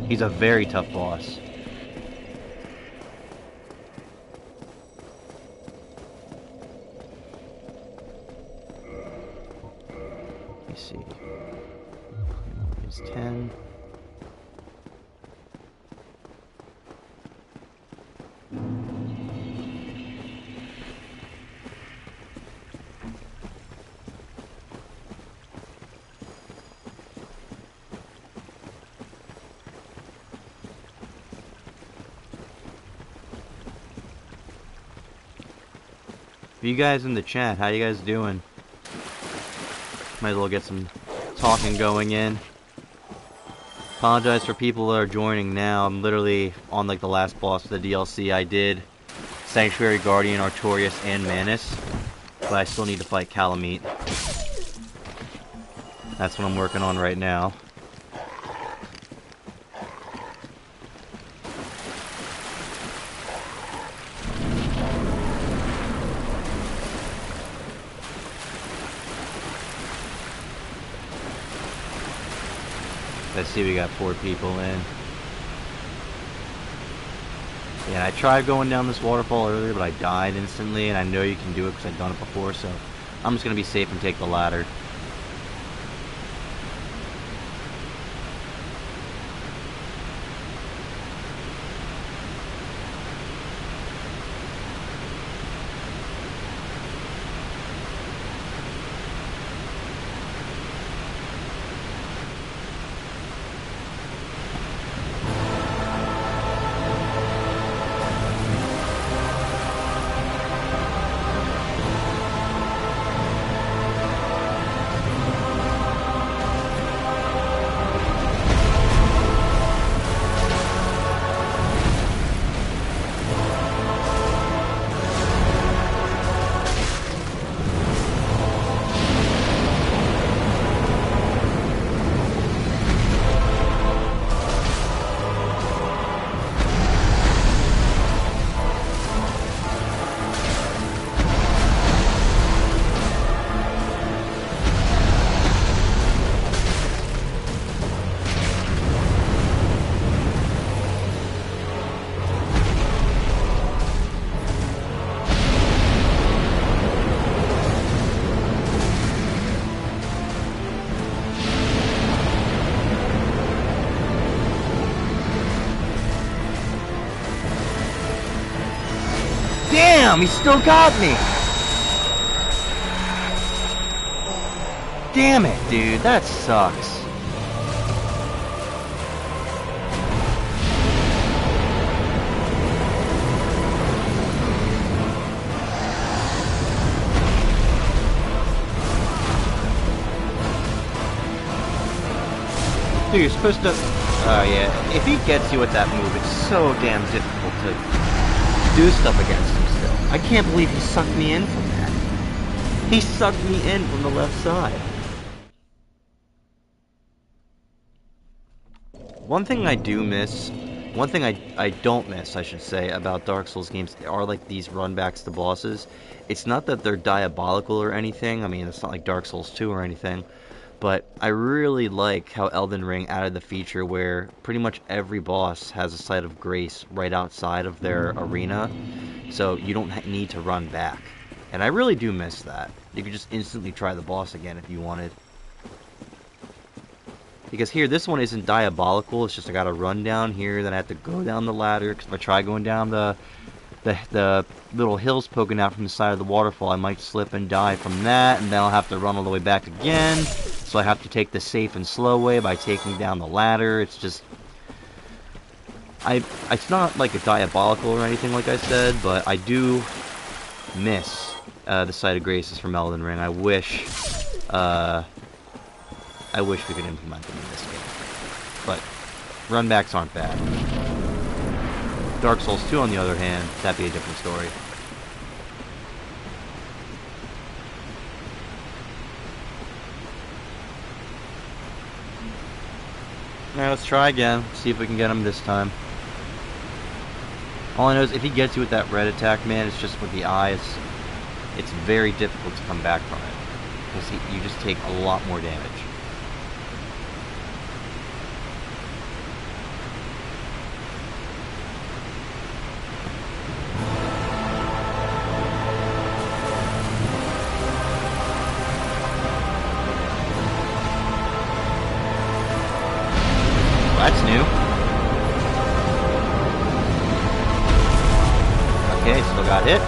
He's a very tough boss. Let me see. It's 10. You guys in the chat, how you guys doing? Might as well get some talking going in. Apologize for people that are joining now. I'm literally on like the last boss of the DLC. I did Sanctuary, Guardian, Artorias, and Manus, but I still need to fight Calamite. That's what I'm working on right now. Let's see, we got 4 people in. Yeah, I tried going down this waterfall earlier, but I died instantly, and I know you can do it because I've done it before, so I'm just going to be safe and take the ladder. Damn, he still got me! Damn it, dude, that sucks. Dude, you're supposed to... Oh, yeah. If he gets you with that move, it's so damn difficult to do stuff against him still. I can't believe he sucked me in from that. He sucked me in from the left side. One thing I don't miss, I should say, about Dark Souls games are like these runbacks to bosses. It's not that they're diabolical or anything. I mean, it's not like Dark Souls 2 or anything. But I really like how Elden Ring added the feature where pretty much every boss has a site of grace right outside of their arena, so you don't need to run back. And I really do miss that. You could just instantly try the boss again if you wanted. Because here, this one isn't diabolical, it's just I gotta run down here, then I have to go down the ladder, because if I try going down the the little hills poking out from the side of the waterfall. I might slip and die from that, and then I'll have to run all the way back again. So I have to take the safe and slow way by taking down the ladder. It's just... it's not like a diabolical or anything like I said, but I do miss the Sight of Graces from Elden Ring. I wish we could implement them in this game. But runbacks aren't bad. Dark Souls 2, on the other hand, that'd be a different story. Alright, let's try again. See if we can get him this time. All I know is if he gets you with that red attack, man, it's just with the eyes. It's very difficult to come back from it. Because you just take a lot more damage. That's new. Okay, still got hit.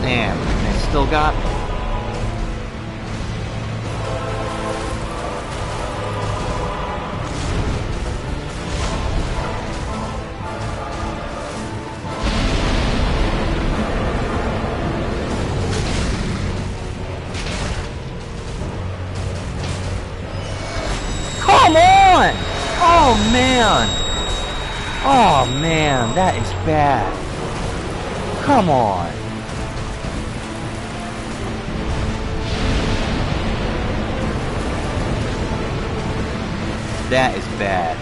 Damn, and still got... Come on! Oh man! Oh man, that is bad. Come on. That is bad.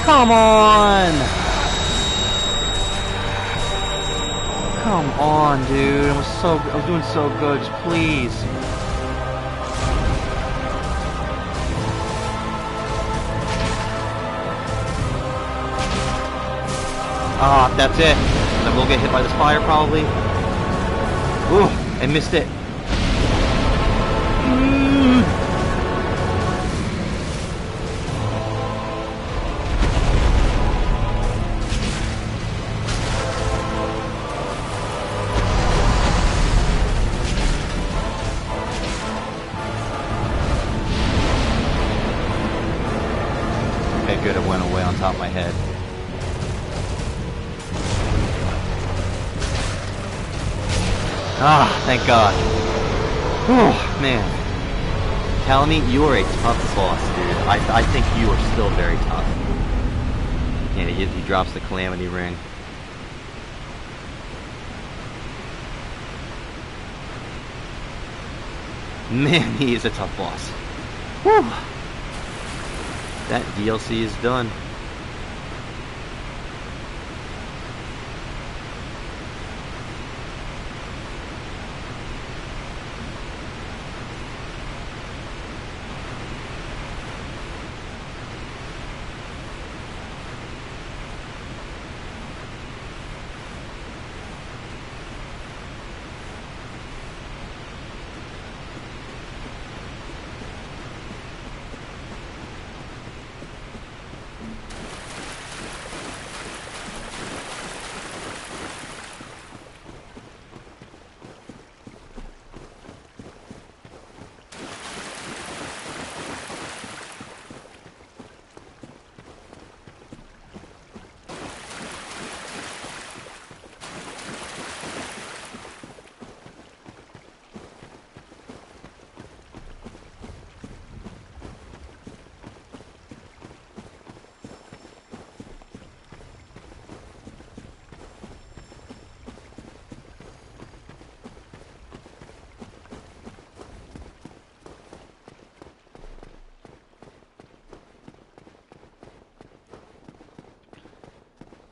Come on! Come on, dude. I was doing so good. Just please. Ah, that's it. I will get hit by this fire, probably. Ooh, I missed it. Okay, good. It went away on top of my head. Ah, thank God. Oh, man. Calamite, you are a tough boss, dude. I think you are still very tough. Yeah, he drops the Calamity Ring. Man, he is a tough boss. Whew. That DLC is done.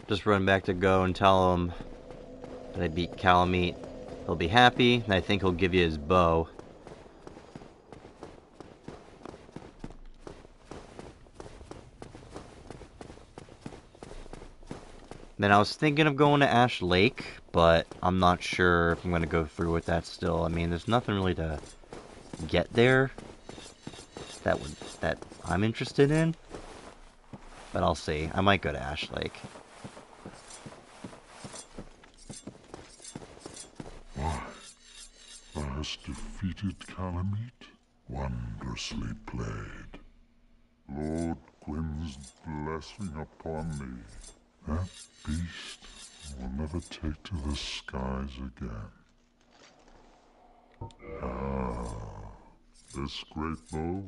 Just run back to Go and tell him that I beat Calamite. He'll be happy, and I think he'll give you his bow. Then I was thinking of going to Ash Lake, but I'm not sure if I'm going to go through with that still. I mean, there's nothing really to get there that I'm interested in. But I'll see. I might go to Ash Lake. Thou hast defeated Calamite? Wondrously played. Lord Gwyn's blessing upon thee. That beast will never take to the skies again. Ah, this great bow?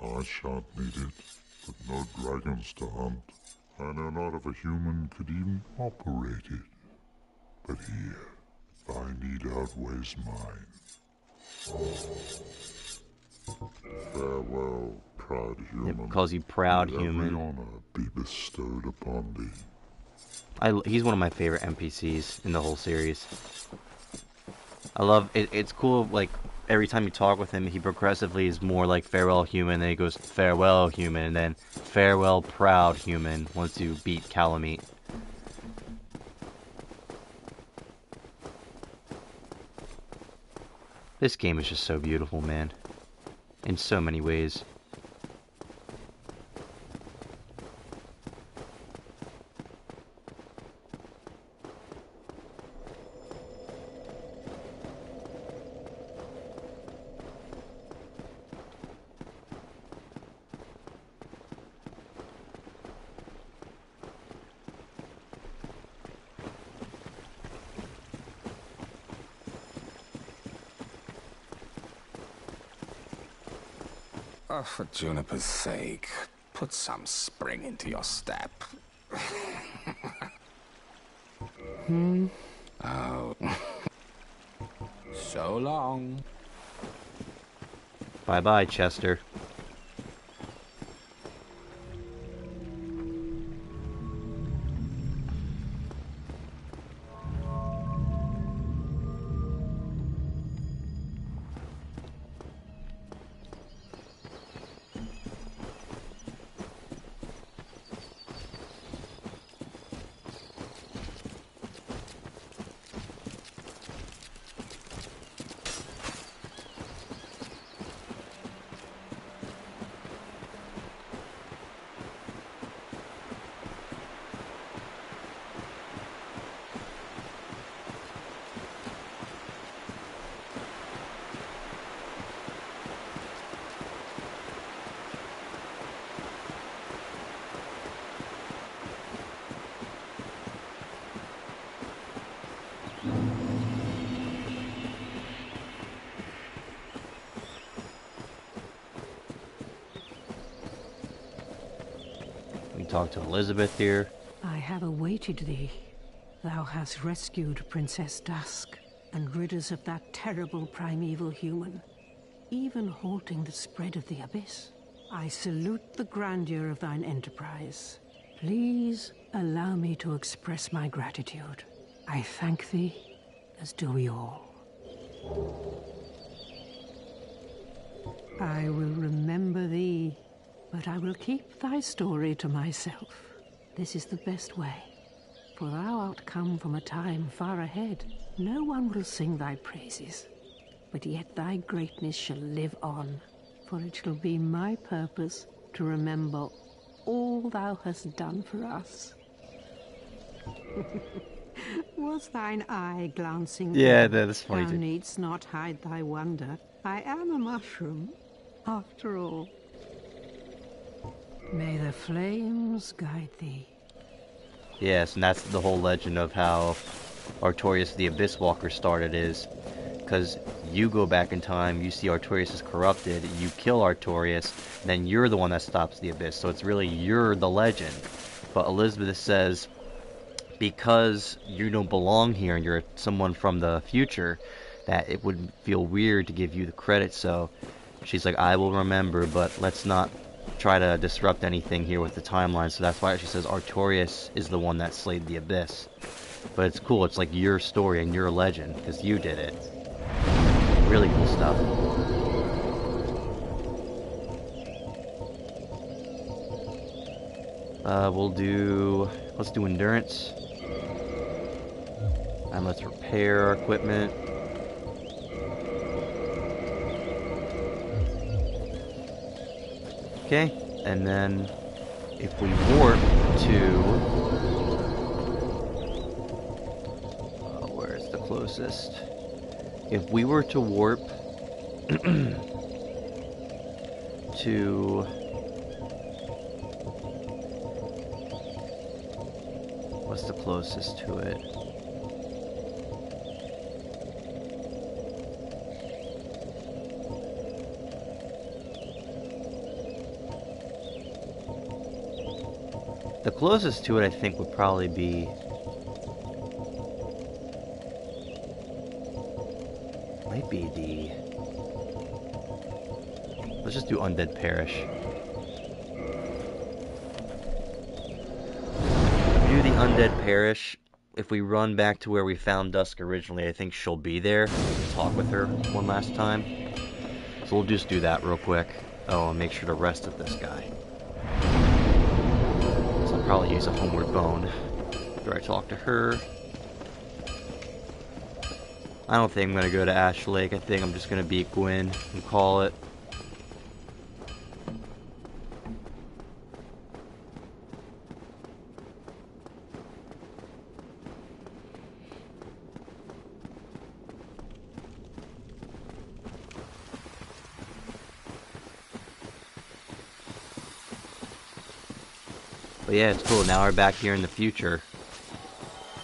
I shan't need it, but no dragons to hunt. I know not if a human could even operate it. But here, thy need outweighs mine. Farewell, proud human. It calls you proud May human. every honor be bestowed upon thee. He's one of my favorite NPCs in the whole series. I love it. It's cool, like, every time you talk with him, he progressively is more like farewell human, then he goes farewell human, and then farewell proud human once you beat Calamite. This game is just so beautiful, man. In so many ways. Oh, for Juniper's sake, put some spring into your step. Oh. So long. Bye-bye, Chester. talk to Elizabeth here. I have awaited thee. Thou hast rescued Princess Dusk and rid us of that terrible primeval human, even halting the spread of the abyss. I salute the grandeur of thine enterprise. Please allow me to express my gratitude. I thank thee, as do we all. I will remember thee, but I will keep thy story to myself. This is the best way, for thou art come from a time far ahead. No one will sing thy praises, but yet thy greatness shall live on, for it shall be my purpose to remember all thou hast done for us. Was thine eye glancing? Yeah, that's funny Thou too. needst not hide thy wonder. I am a mushroom, after all. May the flames guide thee. Yes, and that's the whole legend of how Artorias the Abyss Walker started, is because you go back in time, you see Artorias is corrupted, you kill Artorias, then you're the one that stops the Abyss. So it's really you're the legend. But Elizabeth says, because you don't belong here and you're someone from the future, that it would feel weird to give you the credit. So she's like, I will remember, but let's not try to disrupt anything here with the timeline. So that's why she says Artorias is the one that slayed the Abyss. But it's cool, it's like your story and your legend, because you did it. Really cool stuff. Let's do endurance. And let's repair our equipment. Okay, and then if we warp to... where's the closest? If we were to warp to... what's the closest to it? The closest to it, I think, would probably be... might be the... let's just do Undead Parish. Do the Undead Parish. If we run back to where we found Dusk originally, I think she'll be there. Talk with her one last time. So we'll just do that real quick. Oh, and make sure to rest at this guy. So I'll probably use a Homeward Bone after I talk to her. I don't think I'm going to go to Ash Lake. I think I'm just going to beat Gwyn and call it. But yeah, it's cool. Now we're back here in the future.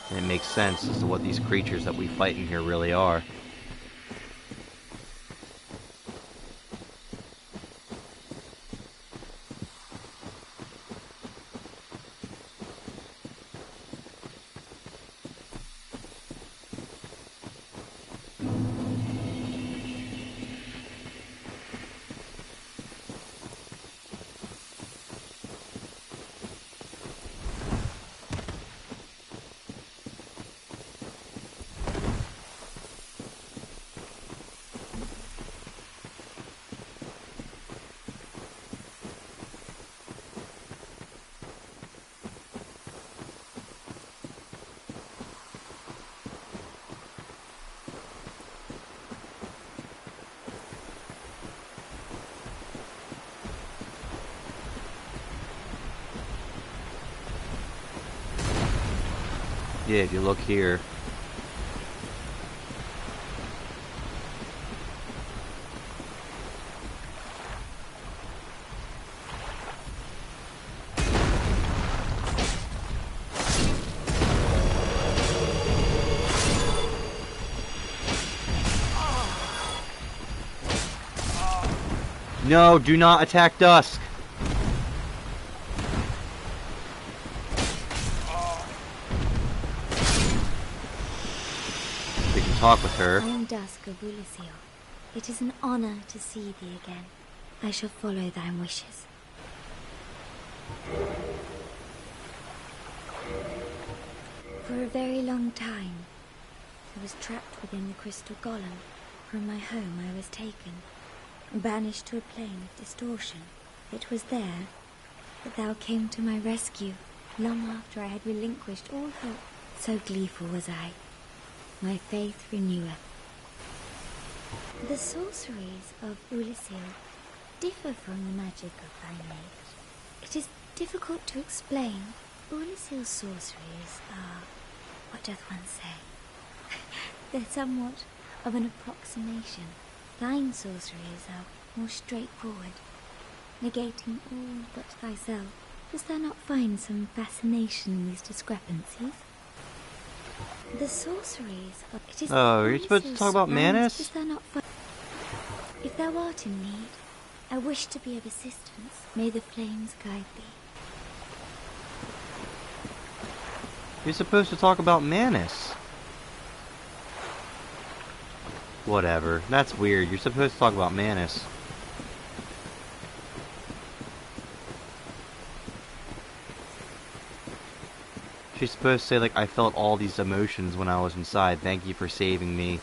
And it makes sense as to what these creatures that we fight in here really are. Yeah, if you look here. No, do not attack Dusk. talk with her. I am Dusk of Ulysses. It is an honor to see thee again. I shall follow thy wishes. For a very long time, I was trapped within the crystal golem. From my home I was taken, banished to a plane of distortion. It was there that thou came to my rescue, long after I had relinquished all hope. So gleeful was I. My faith reneweth. The sorceries of Ulysses differ from the magic of thy mate. It is difficult to explain. Ulysses' sorceries are, what doth one say? They're somewhat of an approximation. Thine sorceries are more straightforward, negating all but thyself. Dost thou not find some fascination in these discrepancies? The sorceries of... It is Oh, you're supposed to talk about Manus? Dost thou not if thou art in need, I wish to be of assistance. May the flames guide thee. You're supposed to talk about Manus. Whatever. That's weird. You're supposed to talk about Manus. She's supposed to say, like, I felt all these emotions when I was inside. Thank you for saving me.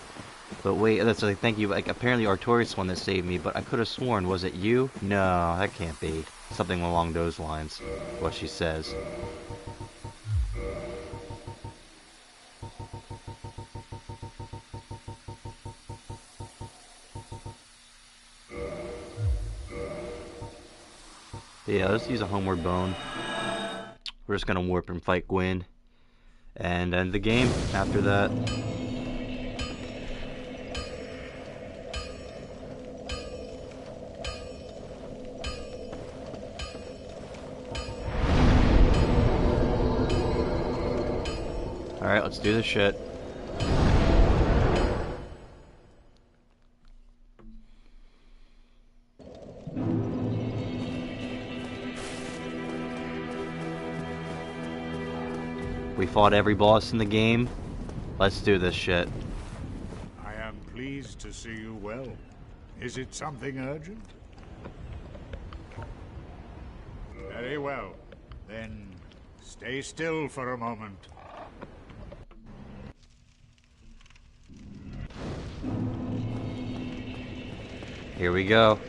But wait, that's like, thank you. Like, apparently Artorias one that saved me, but I could have sworn, was it you? No, that can't be. Something along those lines. What she says. Yeah, let's use a homeward bone. We're just gonna warp and fight Gwyn. And end the game after that. Alright, let's do this shit. We fought every boss in the game. Let's do this shit. I am pleased to see you well. Is it something urgent? Very well. Then stay still for a moment. Here we go.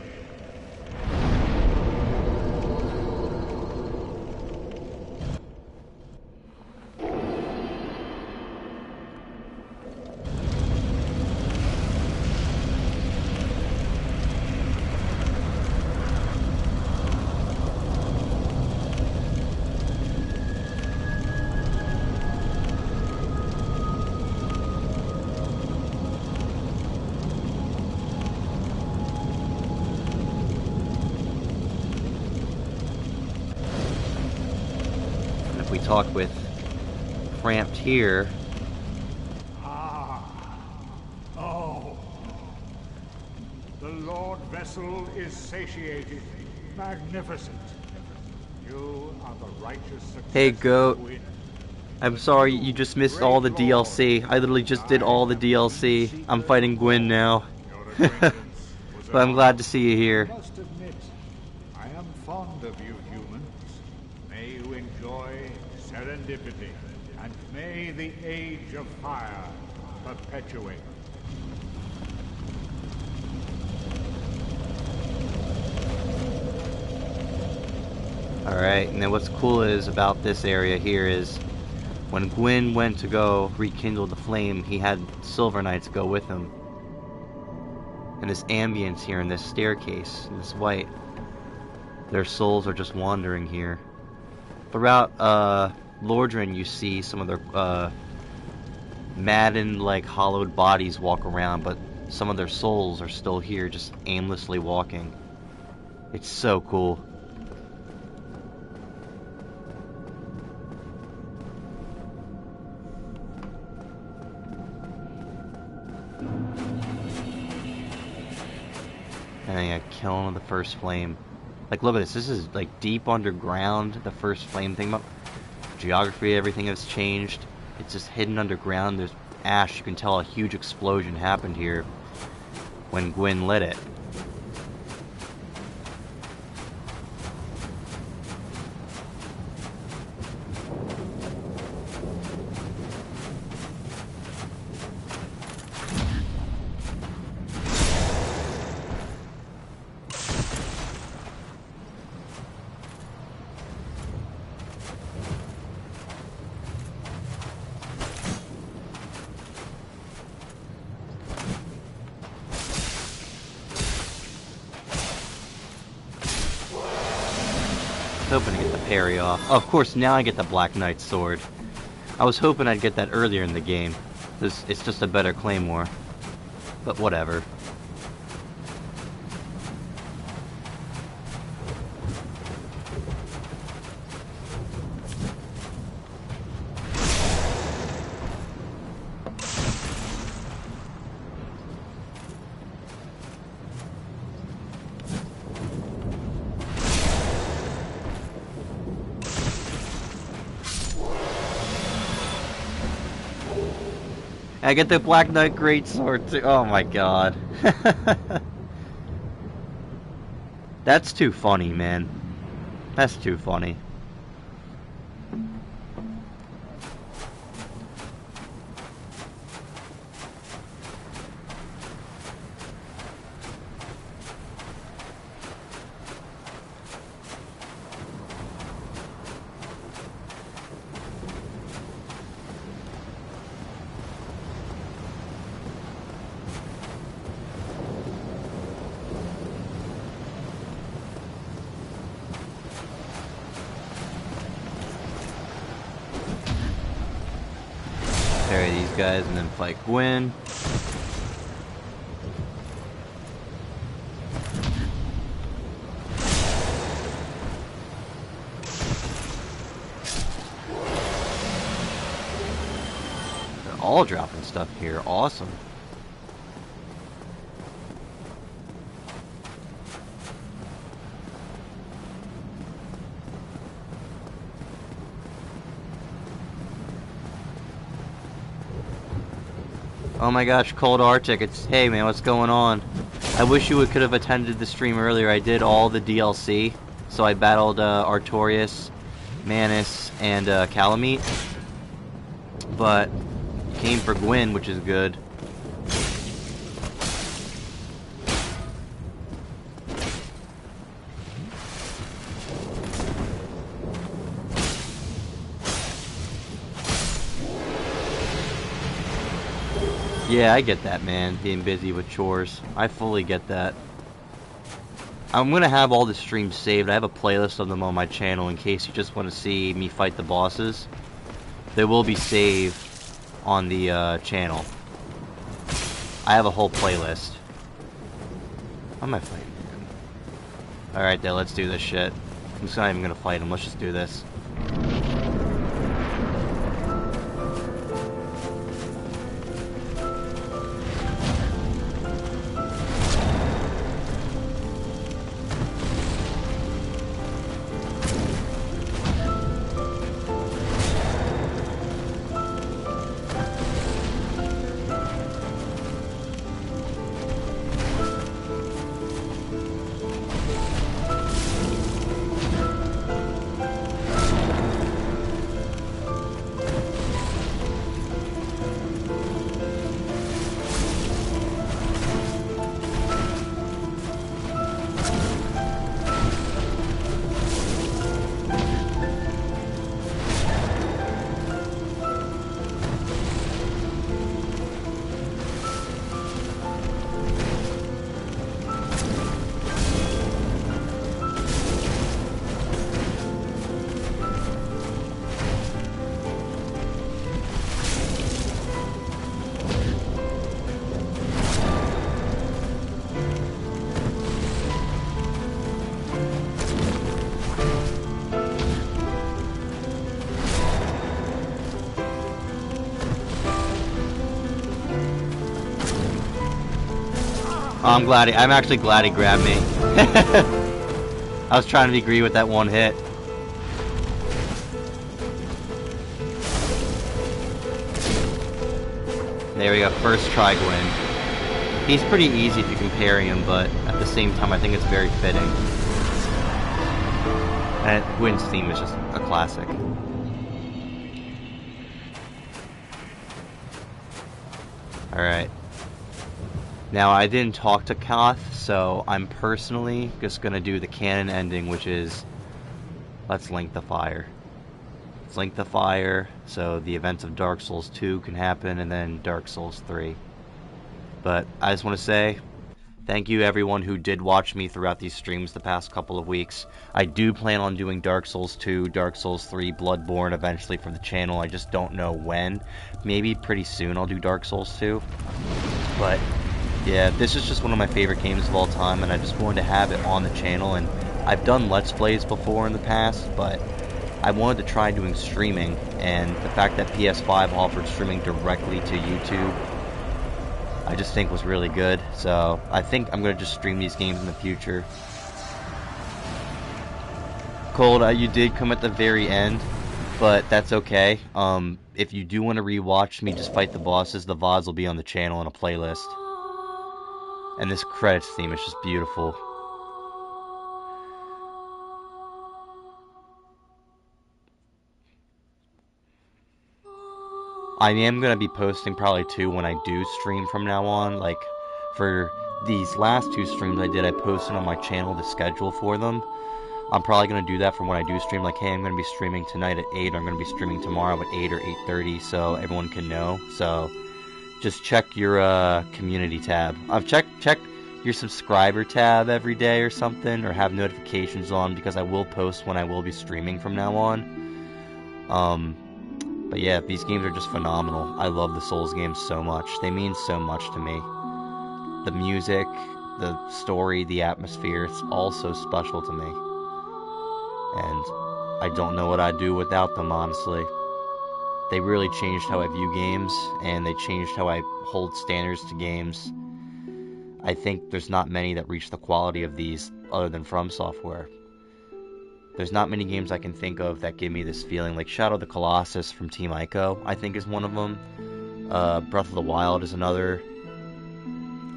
We talk with Cramped here. Oh. The Lord Vessel is satiated. Magnificent. You are the righteous successor. Hey, Goat. I'm sorry you just missed all the DLC. I literally just did all the DLC. I'm fighting Gwyn now. But I'm glad to see you here. I must admit, I am fond of you humans. May you enjoy serendipity, and may the age of fire perpetuate. Alright, and then what's cool is about this area here is when Gwyn went to go rekindle the flame, he had Silver Knights go with him. And this ambience here in this staircase, in this white, their souls are just wandering here. Throughout Lordran, you see some of their maddened, like, hollowed bodies walk around, but some of their souls are still here, just aimlessly walking. It's so cool. And then kill him with the first flame. Like, look at this. This is, like, deep underground. The first flame thing. Geography, everything has changed. It's just hidden underground. There's ash, you can tell a huge explosion happened here when Gwyn lit it. Hoping to get the parry off. Oh, of course, now I get the Black Knight's sword. I was hoping I'd get that earlier in the game. It's just a better claymore. But whatever. I get the Black Knight Greatsword too. Oh my god. That's too funny, man. That's too funny. Parry these guys and then fight Gwyn. They're all dropping stuff here. Awesome. Oh my gosh, Cold Arctic, hey man, what's going on? I wish you could have attended the stream earlier. I did all the DLC, so I battled Artorias, Manus, and Calamite, but came for Gwyn, which is good. Yeah, I get that, man, being busy with chores. I fully get that. I'm gonna have all the streams saved. I have a playlist of them on my channel in case you just want to see me fight the bosses. They will be saved on the channel. I have a whole playlist. How am I fighting him? Alright, then let's do this shit. I'm just not even gonna fight him. Let's just do this. Oh, I'm actually glad he grabbed me. I was trying to be greedy with that one hit. There we go, first try Gwyn. He's pretty easy if you compare him, but at the same time I think it's very fitting. And Gwyn's theme is just a classic. Alright. Now, I didn't talk to Koth, so I'm personally just gonna do the canon ending, which is... Let's link the fire. Let's link the fire, so the events of Dark Souls 2 can happen, and then Dark Souls 3. But I just want to say, thank you everyone who did watch me throughout these streams the past couple of weeks. I do plan on doing Dark Souls 2, Dark Souls 3, Bloodborne eventually for the channel. I just don't know when. Maybe pretty soon I'll do Dark Souls 2. But yeah, this is just one of my favorite games of all time, and I just wanted to have it on the channel. And I've done Let's Plays before in the past, but I wanted to try doing streaming, and the fact that PS5 offered streaming directly to YouTube, I just think was really good. So I think I'm going to just stream these games in the future. Cold, you did come at the very end, but that's okay. If you do want to rewatch me just fight the bosses, the VODs will be on the channel in a playlist. And this credits theme is just beautiful. I am going to be posting probably too when I do stream from now on. Like, for these last 2 streams I did, I posted on my channel the schedule for them. I'm probably going to do that for when I do stream. Like, hey, I'm going to be streaming tonight at 8. Or I'm going to be streaming tomorrow at 8 or 8:30, so everyone can know. So, just check your community tab. Check your subscriber tab every day or something, or have notifications on, because I will post when I will be streaming from now on. But yeah, these games are just phenomenal. I love the Souls games so much. They mean so much to me. The music, the story, the atmosphere, it's all so special to me. And I don't know what I'd do without them, honestly. They really changed how I view games, and they changed how I hold standards to games. I think there's not many that reach the quality of these other than From Software. There's not many games I can think of that give me this feeling. Like Shadow of the Colossus from Team Ico, I think, is one of them. Breath of the Wild is another.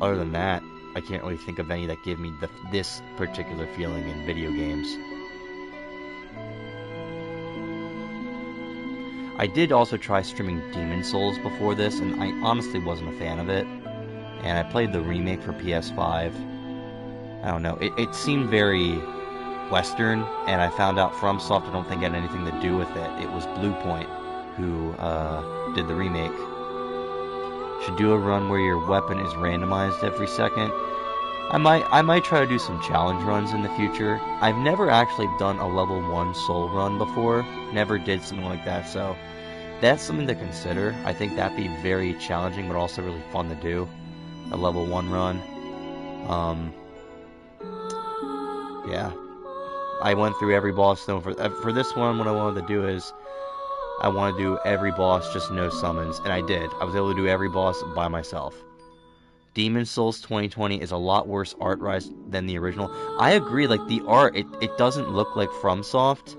Other than that, I can't really think of any that give me this particular feeling in video games. I did also try streaming Demon Souls before this, and I honestly wasn't a fan of it. And I played the remake for PS5. I don't know, it seemed very Western, and I found out FromSoft I don't think had anything to do with it. It was Bluepoint who did the remake. Should do a run where your weapon is randomized every second. I might try to do some challenge runs in the future. I've never actually done a level 1 soul run before. Never did something like that, so that's something to consider. I think that'd be very challenging, but also really fun to do. A level 1 run. Yeah. I went through every boss, though. For this one, what I wanted to do is, I want to do every boss, just no summons, and I did. I was able to do every boss by myself. Demon Souls 2020 is a lot worse art-wise than the original. I agree, like, the art, it doesn't look like FromSoft,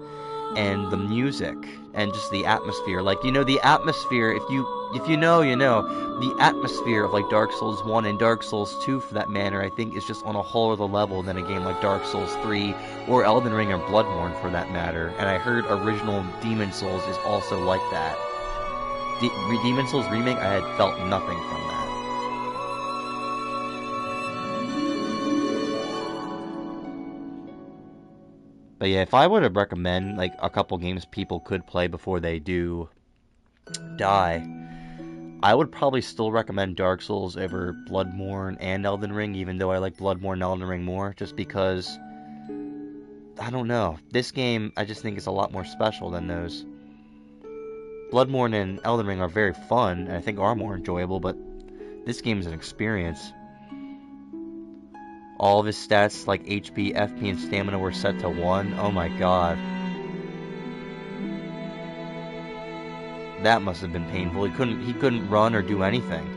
and the music, and just the atmosphere. Like, you know, the atmosphere, if you know, you know, the atmosphere of, like, Dark Souls 1 and Dark Souls 2, for that matter, I think is just on a whole other level than a game like Dark Souls 3, or Elden Ring, or Bloodborne, for that matter. And I heard original Demon Souls is also like that. Demon Souls Remake, I had felt nothing from that. But yeah, if I were to recommend, like, a couple games people could play before they do die, I would probably still recommend Dark Souls over Bloodborne and Elden Ring, even though I like Bloodborne and Elden Ring more, just because, I don't know, this game I just think is a lot more special than those. Bloodborne and Elden Ring are very fun, and I think are more enjoyable, but this game is an experience. All of his stats, like HP, FP, and stamina, were set to 1. Oh my god. That must have been painful. He couldn't run or do anything.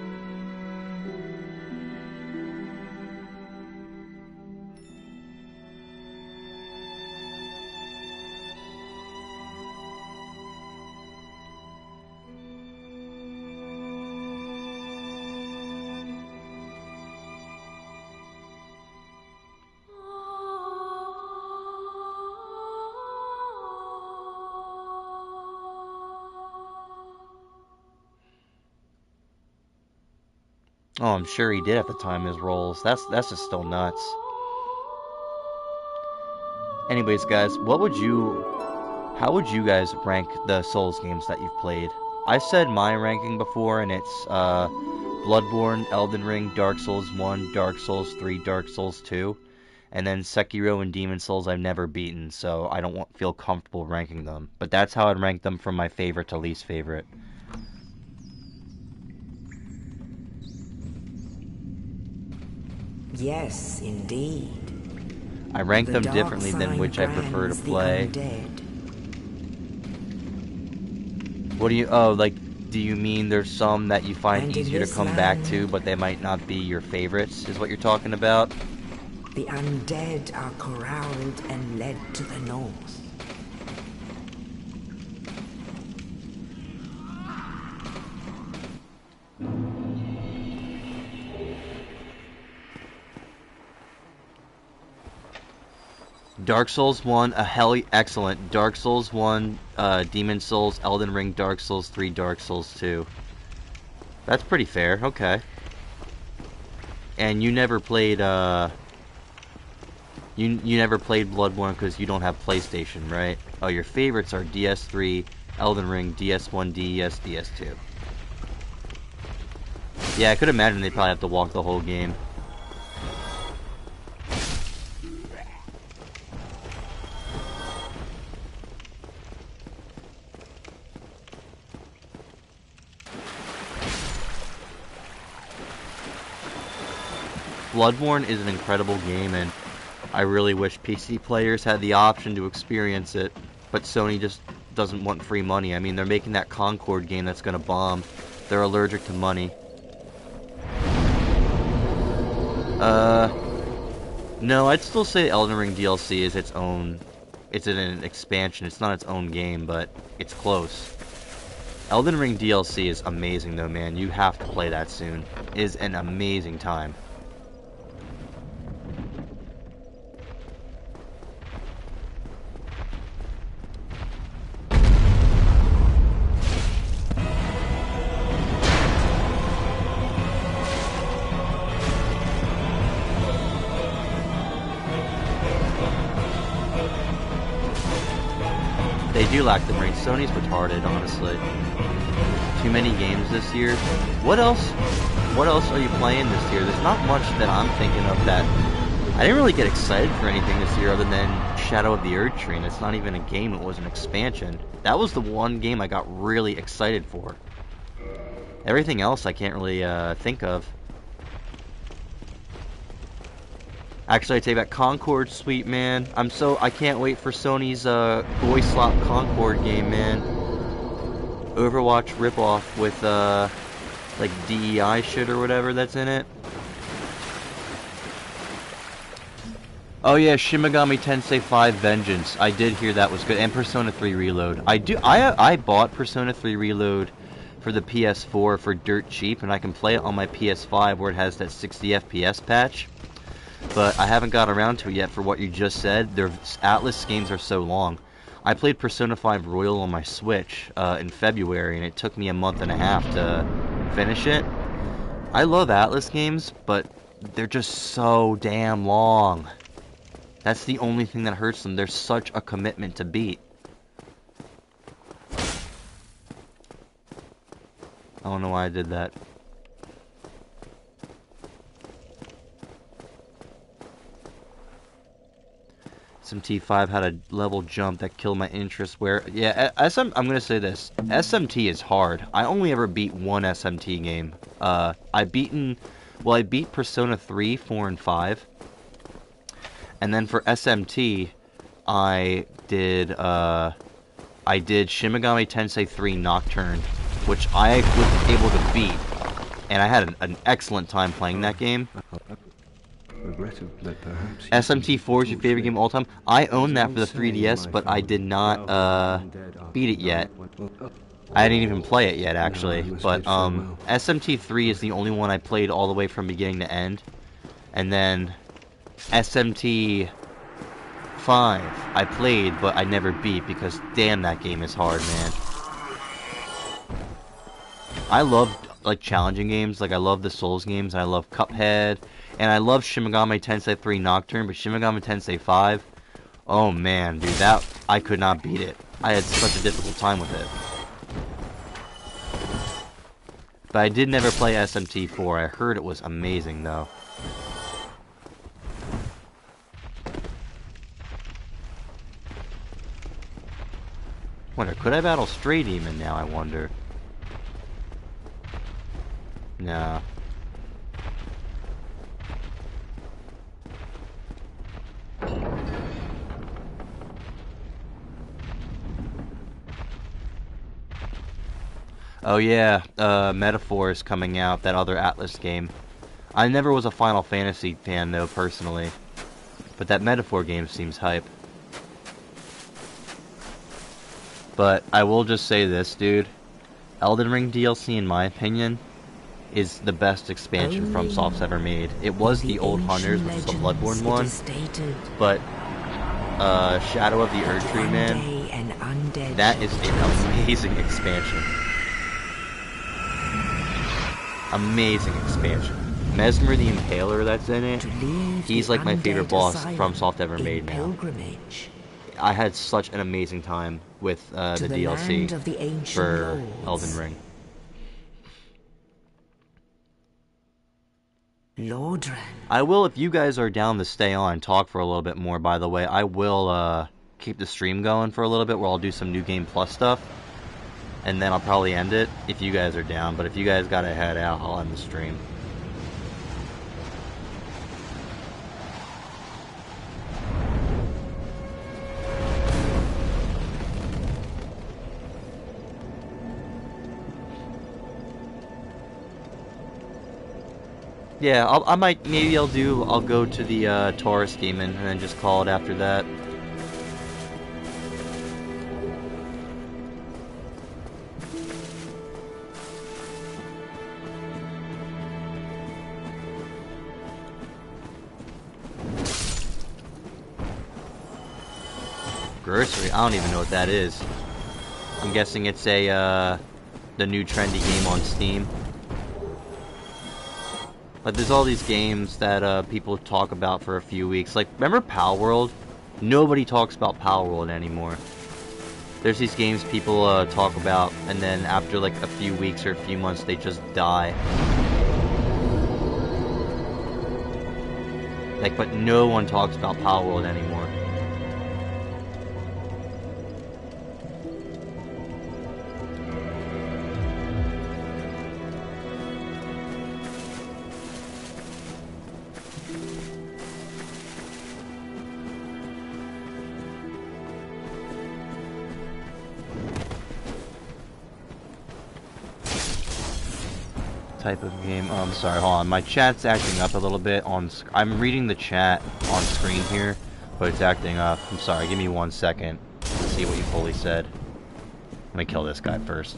Oh, I'm sure he did at the time his rolls. That's just still nuts. Anyways, guys, how would you guys rank the Souls games that you've played? I said my ranking before, and it's Bloodborne, Elden Ring, Dark Souls 1, Dark Souls 3, Dark Souls 2, and then Sekiro and Demon Souls I've never beaten, so I don't feel comfortable ranking them. But that's how I'd rank them from my favorite to least favorite. Yes, indeed. I rank them differently than which I prefer to play. What do you... Oh, like, do you mean there's some that you find easier to come back to, but they might not be your favorites, is what you're talking about? The undead are corralled and led to the north. Dark Souls 1, excellent. Dark Souls 1, Demon Souls, Elden Ring, Dark Souls 3, Dark Souls 2. That's pretty fair, okay. And you never played, you never played Bloodborne because you don't have PlayStation, right? Oh, your favorites are DS3, Elden Ring, DS1, DS, DS2. Yeah, I could imagine they'd probably have to walk the whole game. Bloodborne is an incredible game, and I really wish PC players had the option to experience it, but Sony just doesn't want free money. I mean, they're making that Concord game that's gonna bomb. They're allergic to money. No, I'd still say Elden Ring DLC is its own... It's an expansion. It's not its own game, but it's close. Elden Ring DLC is amazing, though, man. You have to play that soon. It is an amazing time. They do lack the brain. Sony's retarded, honestly. Too many games this year. What else are you playing this year? There's not much that I'm thinking of that... I didn't really get excited for anything this year other than Shadow of the Erdtree. It's not even a game, it was an expansion. That was the one game I got really excited for. Everything else I can't really think of. Actually, I take back Concord, sweet man. I can't wait for Sony's Boy Slop Concord game, man. Overwatch ripoff with like DEI shit or whatever that's in it. Oh yeah, Shin Megami Tensei 5 Vengeance. I did hear that was good, and Persona 3 Reload. I bought Persona 3 Reload for the PS4 for dirt cheap, and I can play it on my PS5 where it has that 60 FPS patch. But I haven't got around to it yet for what you just said. Their Atlas games are so long. I played Persona 5 Royal on my Switch in February, and it took me a month and a half to finish it. I love Atlas games, but they're just so damn long. That's the only thing that hurts them. There's such a commitment to beat. I don't know why I did that. SMT5 had a level jump that killed my interest where... Yeah, I'm gonna say this. SMT is hard. I only ever beat one SMT game. I beat Persona 3, 4, and 5. And then for SMT, I did Shin Megami Tensei 3 Nocturne, which I was able to beat. And I had an excellent time playing that game. SMT4 is your favorite game of all time? I own that for the 3DS, but I did not beat it yet. I didn't even play it yet, actually. But SMT3 is the only one I played all the way from beginning to end. And then SMT5 I played, but I never beat because damn, that game is hard, man. I loved like challenging games. Like I love the Souls games, and I love Cuphead, and I love Shin Megami Tensei 3 Nocturne, but Shin Megami Tensei 5, oh man, dude, that I could not beat it. I had such a difficult time with it. But I did never play SMT4. I heard it was amazing though. Wonder, could I battle Stray Demon now, I wonder? Nah. Oh yeah, Metaphor is coming out, that other Atlas game. I never was a Final Fantasy fan though, personally. But that Metaphor game seems hype. But I will just say this, dude. Elden Ring DLC, in my opinion, is the best expansion FromSoft's ever made. It was the Old Hunters, which is the Bloodborne one. But, Shadow of the Erdtree, man, that is an amazing expansion. Amazing expansion. Mesmer the Impaler that's in it, he's like my favorite boss FromSoft ever made now. I had such an amazing time with the DLC for Elden Ring. Lordran. I will, if you guys are down to stay on and talk for a little bit more, by the way, I will keep the stream going for a little bit where I'll do some New Game Plus stuff. And then I'll probably end it if you guys are down. But if you guys gotta head out, I'll end the stream. Yeah, I'll go to the Taurus Demon and then just call it after that. Grocery? I don't even know what that is. I'm guessing it's the new trendy game on Steam. But there's all these games that people talk about for a few weeks. Like, remember Pal World? Nobody talks about Pal World anymore. There's these games people talk about, and then after like a few weeks or a few months, they just die. Like, but no one talks about Pal World anymore. Type of game. Oh, I'm sorry, hold on. My chat's acting up a little bit I'm reading the chat on screen here, but it's acting up. I'm sorry, give me 1 second to see what you fully said. Let me kill this guy first.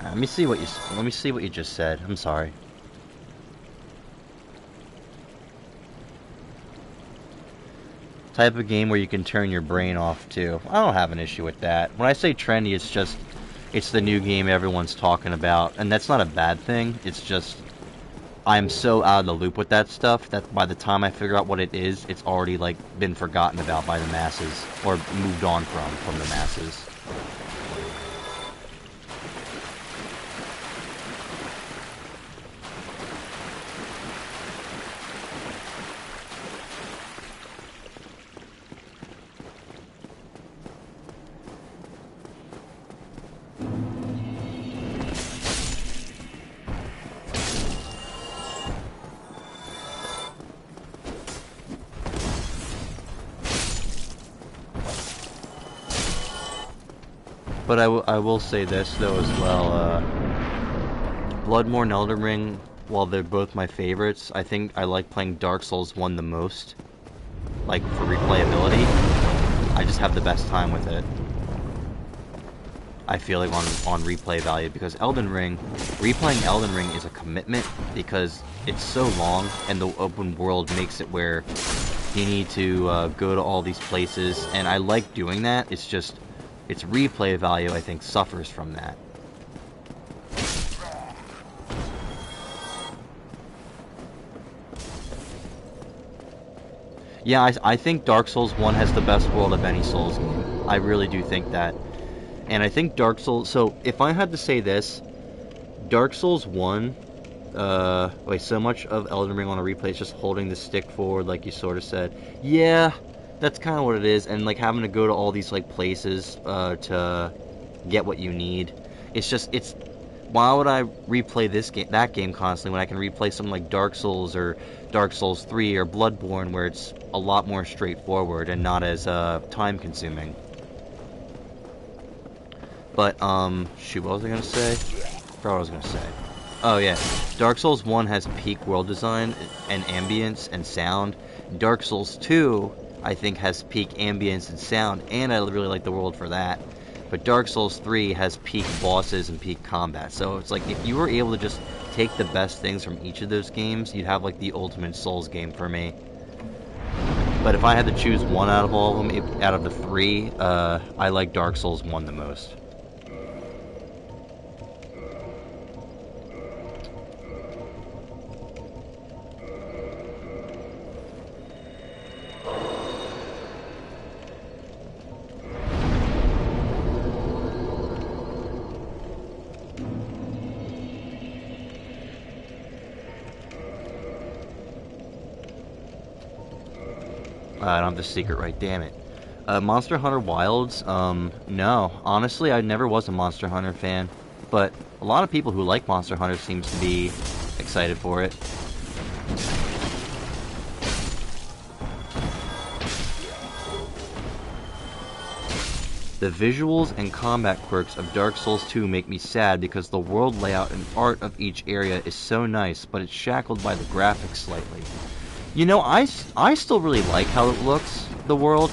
Let me see what you just said. I'm sorry. Type of game where you can turn your brain off too. I don't have an issue with that. When I say trendy, it's just, it's the new game everyone's talking about, and that's not a bad thing. It's just, I'm so out of the loop with that stuff that by the time I figure out what it is, it's already like been forgotten about by the masses, or moved on from the masses. But I will say this though as well, Bloodborne and Elden Ring, while they're both my favorites, I think I like playing Dark Souls 1 the most. Like, for replayability, I just have the best time with it. I feel like on replay value, because replaying Elden Ring is a commitment because it's so long and the open world makes it where you need to go to all these places, and I like doing that. It's just its replay value, I think, suffers from that. Yeah, I think Dark Souls 1 has the best world of any Souls game. I really do think that. And I think Dark Souls... So, if I had to say this, Dark Souls 1... wait, so much of Elden Ring on a replay is just holding the stick forward, like you sort of said. Yeah, that's kind of what it is. And, like, having to go to all these, like, places to get what you need. It's just, it's... Why would I replay that game constantly when I can replay something like Dark Souls or Dark Souls 3 or Bloodborne, where it's a lot more straightforward and not as time-consuming? But, shoot, what was I gonna say? Forgot what I was gonna say. Oh, yeah. Dark Souls 1 has peak world design and ambience and sound. Dark Souls 2, I think, has peak ambience and sound, and I really like the world for that. But Dark Souls 3 has peak bosses and peak combat. So it's like, if you were able to just take the best things from each of those games, you'd have, like, the ultimate Souls game for me. But if I had to choose one out of all of them, out of the three, I like Dark Souls 1 the most. I don't have the secret right, damn it. Monster Hunter Wilds, no. Honestly, I never was a Monster Hunter fan, but a lot of people who like Monster Hunter seems to be excited for it. The visuals and combat quirks of Dark Souls 2 make me sad because the world layout and art of each area is so nice, but it's shackled by the graphics slightly. You know, I still really like how it looks, the world.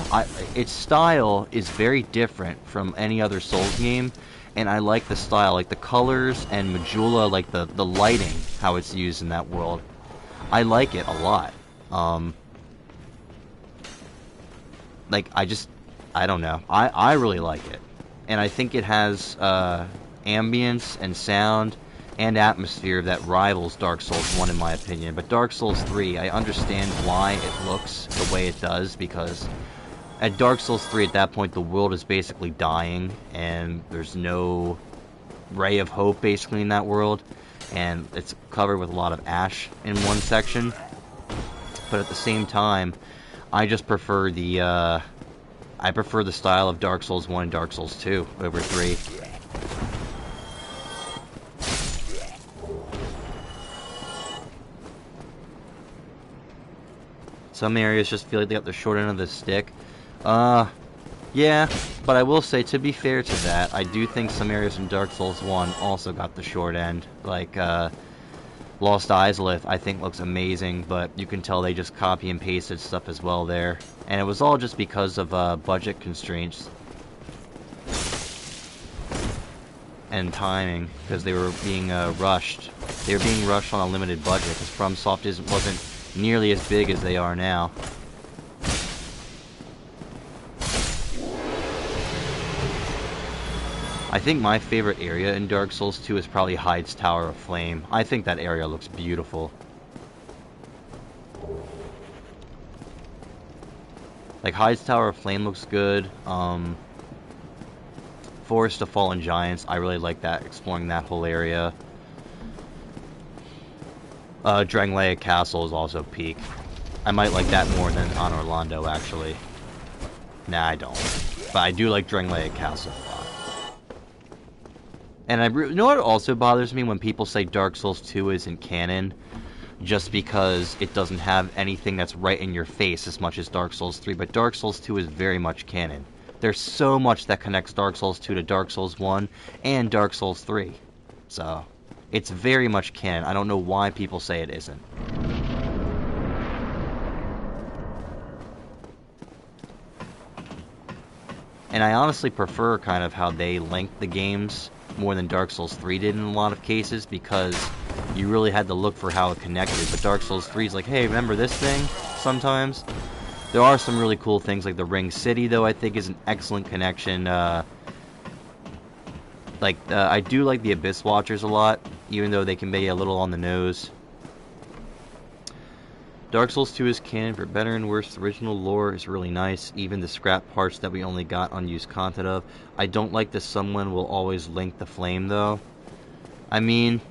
Its style is very different from any other Souls game, and I like the style, like the colors and Majula, like the lighting, how it's used in that world. I like it a lot. Like, I don't know. I really like it. And I think it has ambience and sound and atmosphere that rivals Dark Souls 1 in my opinion. But Dark Souls 3, I understand why it looks the way it does, because at Dark Souls 3 at that point the world is basically dying and there's no ray of hope basically in that world, and it's covered with a lot of ash in one section. But at the same time, I just prefer the style of Dark Souls 1 and Dark Souls 2 over 3. Some areas just feel like they got the short end of the stick. Yeah, but I will say, to be fair to that, I do think some areas in Dark Souls 1 also got the short end. Like, Lost Izalith, I think, looks amazing, but you can tell they just copy and pasted stuff as well there. And it was all just because of budget constraints and timing, because they were being rushed. They were being rushed on a limited budget, because FromSoft wasn't nearly as big as they are now. I think my favorite area in Dark Souls 2 is probably Hyde's Tower of Flame. I think that area looks beautiful. Like, Hyde's Tower of Flame looks good. Forest of Fallen Giants, I really like that, exploring that whole area. Drangleic Castle is also peak. I might like that more than on Orlando, actually. Nah, I don't. But I do like Drangleic Castle a lot. And you know what also bothers me when people say Dark Souls 2 isn't canon, just because it doesn't have anything that's right in your face as much as Dark Souls 3, but Dark Souls 2 is very much canon. There's so much that connects Dark Souls 2 to Dark Souls 1 and Dark Souls 3. So, it's very much canon. I don't know why people say it isn't. And I honestly prefer kind of how they linked the games more than Dark Souls 3 did in a lot of cases, because you really had to look for how it connected. But Dark Souls 3 is like, hey, remember this thing? Sometimes. There are some really cool things, like the Ring City, though, I think is an excellent connection. I do like the Abyss Watchers a lot, even though they can be a little on the nose. Dark Souls 2 is canon for better and worse. The original lore is really nice, even the scrap parts that we only got unused content of. I don't like that someone will always link the flame, though. I mean,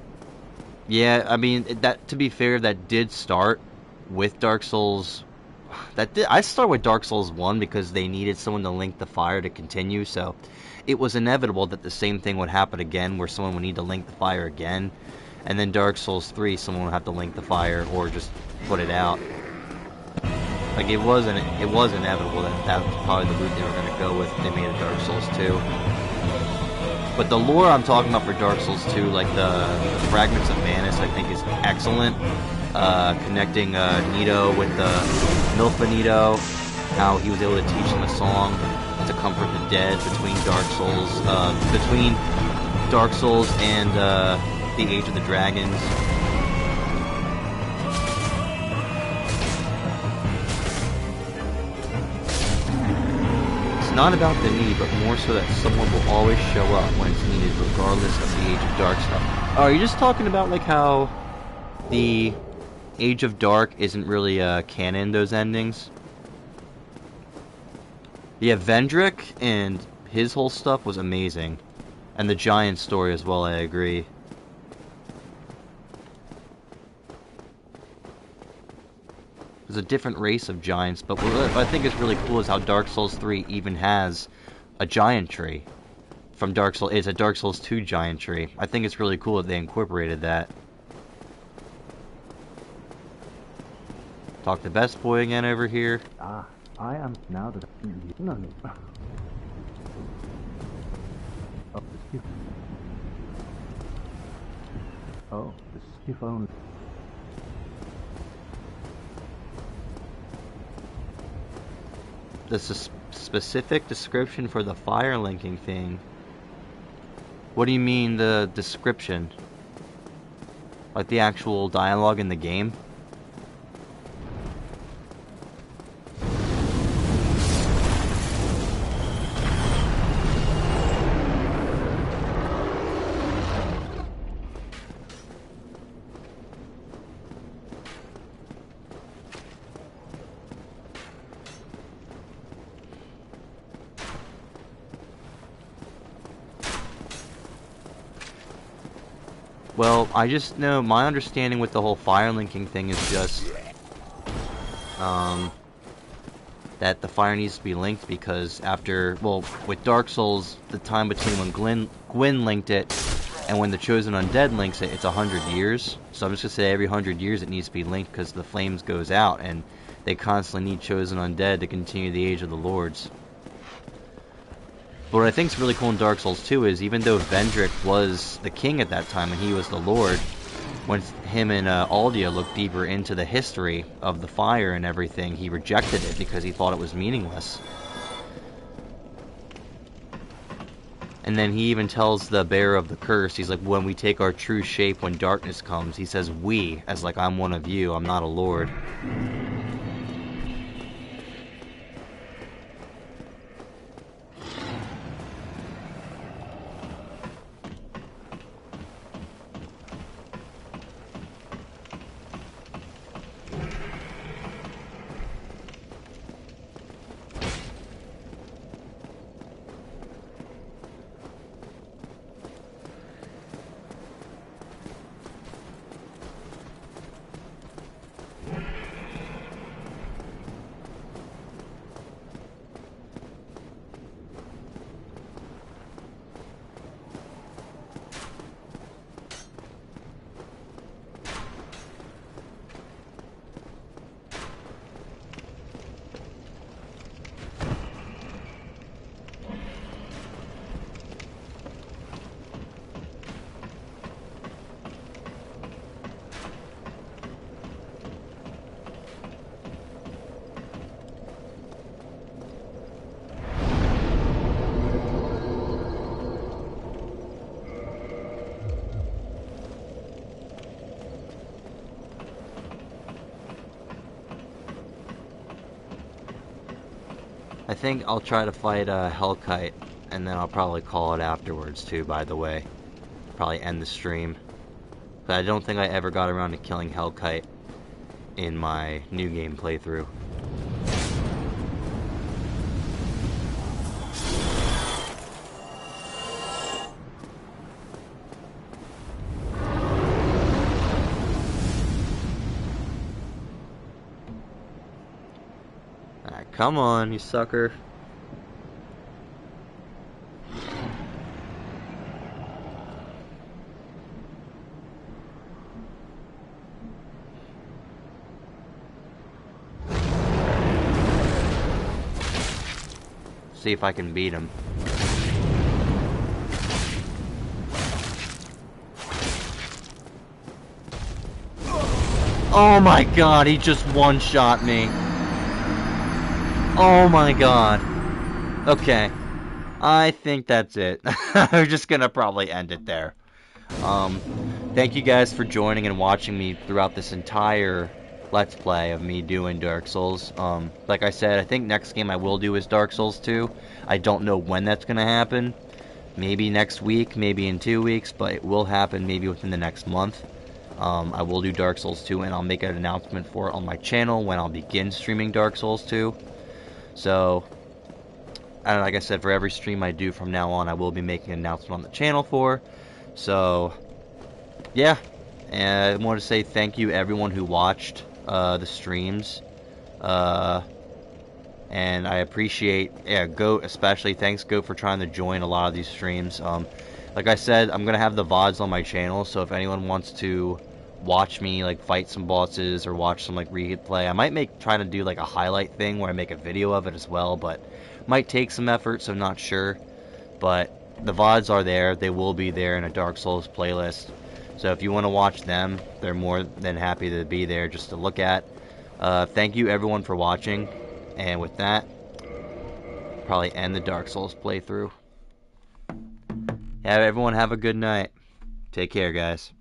yeah, I mean, that, to be fair, that did start with Dark Souls. I started with Dark Souls 1 because they needed someone to link the fire to continue, so it was inevitable that the same thing would happen again, where someone would need to link the fire again. And then Dark Souls 3, someone would have to link the fire or just put it out. Like, it was inevitable that was probably the route they were going to go with if they made a Dark Souls 2. But the lore I'm talking about for Dark Souls 2, like the Fragments of Manus, I think is excellent. Connecting Nito with the Milfa Nito, how he was able to teach him a song to comfort the dead between Dark Souls and the Age of the Dragons. It's not about the need, but more so that someone will always show up when it's needed, regardless of the Age of Dark stuff. Oh, are you just talking about like how the Age of Dark isn't really canon, those endings? Yeah, Vendrick and his whole stuff was amazing. And the giant story as well, I agree. There's a different race of giants, but what I think is really cool is how Dark Souls 3 even has a giant tree. From Dark Souls, it's a Dark Souls 2 giant tree. I think it's really cool that they incorporated that. Talk to Best Boy again over here. Ah, I am now the... No. Oh, the skiff. Oh, the skiff only. The specific description for the fire linking thing. What do you mean, the description? Like the actual dialogue in the game? Well, I just know, my understanding with the whole fire linking thing is just, that the fire needs to be linked because after, well, with Dark Souls, the time between when Gwyn linked it and when the Chosen Undead links it, it's 100 years. So I'm just gonna say every 100 years it needs to be linked because the flames goes out and they constantly need Chosen Undead to continue the Age of the Lords. But what I think is really cool in Dark Souls 2 is even though Vendrick was the king at that time and he was the lord, when him and Aldia looked deeper into the history of the fire and everything, he rejected it because he thought it was meaningless. And then he even tells the bearer of the curse, he's like, when we take our true shape when darkness comes, he says we, as like, I'm one of you, I'm not a lord. I think I'll try to fight Hellkite, and then I'll probably call it afterwards too, by the way. Probably end the stream. But I don't think I ever got around to killing Hellkite in my new game playthrough. Alright, come on, you sucker. See if I can beat him. Oh my god, he just one-shot me. Oh my god. Okay. I think that's it. I'm just gonna probably end it there. Thank you guys for joining and watching me throughout this entire Let's Play of me doing Dark Souls. Like I said, I think next game I will do is Dark Souls 2. I don't know when that's gonna happen. Maybe next week, maybe in 2 weeks, but it will happen maybe within the next month. I will do Dark Souls 2, and I'll make an announcement for it on my channel when I'll begin streaming Dark Souls 2. So, and like I said, for every stream I do from now on, I will be making an announcement on the channel for. So, yeah. And I want to say thank you everyone who watched the streams. And I appreciate, Goat especially. Thanks, Goat, for trying to join a lot of these streams. Like I said, I'm going to have the VODs on my channel, so if anyone wants to watch me, like, fight some bosses or watch some, like, replay, I might try to do, like, a highlight thing where I make a video of it as well, but might take some effort, so I'm not sure. But the VODs are there. They will be there in a Dark Souls playlist. So if you want to watch them, they're more than happy to be there just to look at. Thank you, everyone, for watching. And with that, probably end the Dark Souls playthrough. Everyone have a good night. Take care, guys.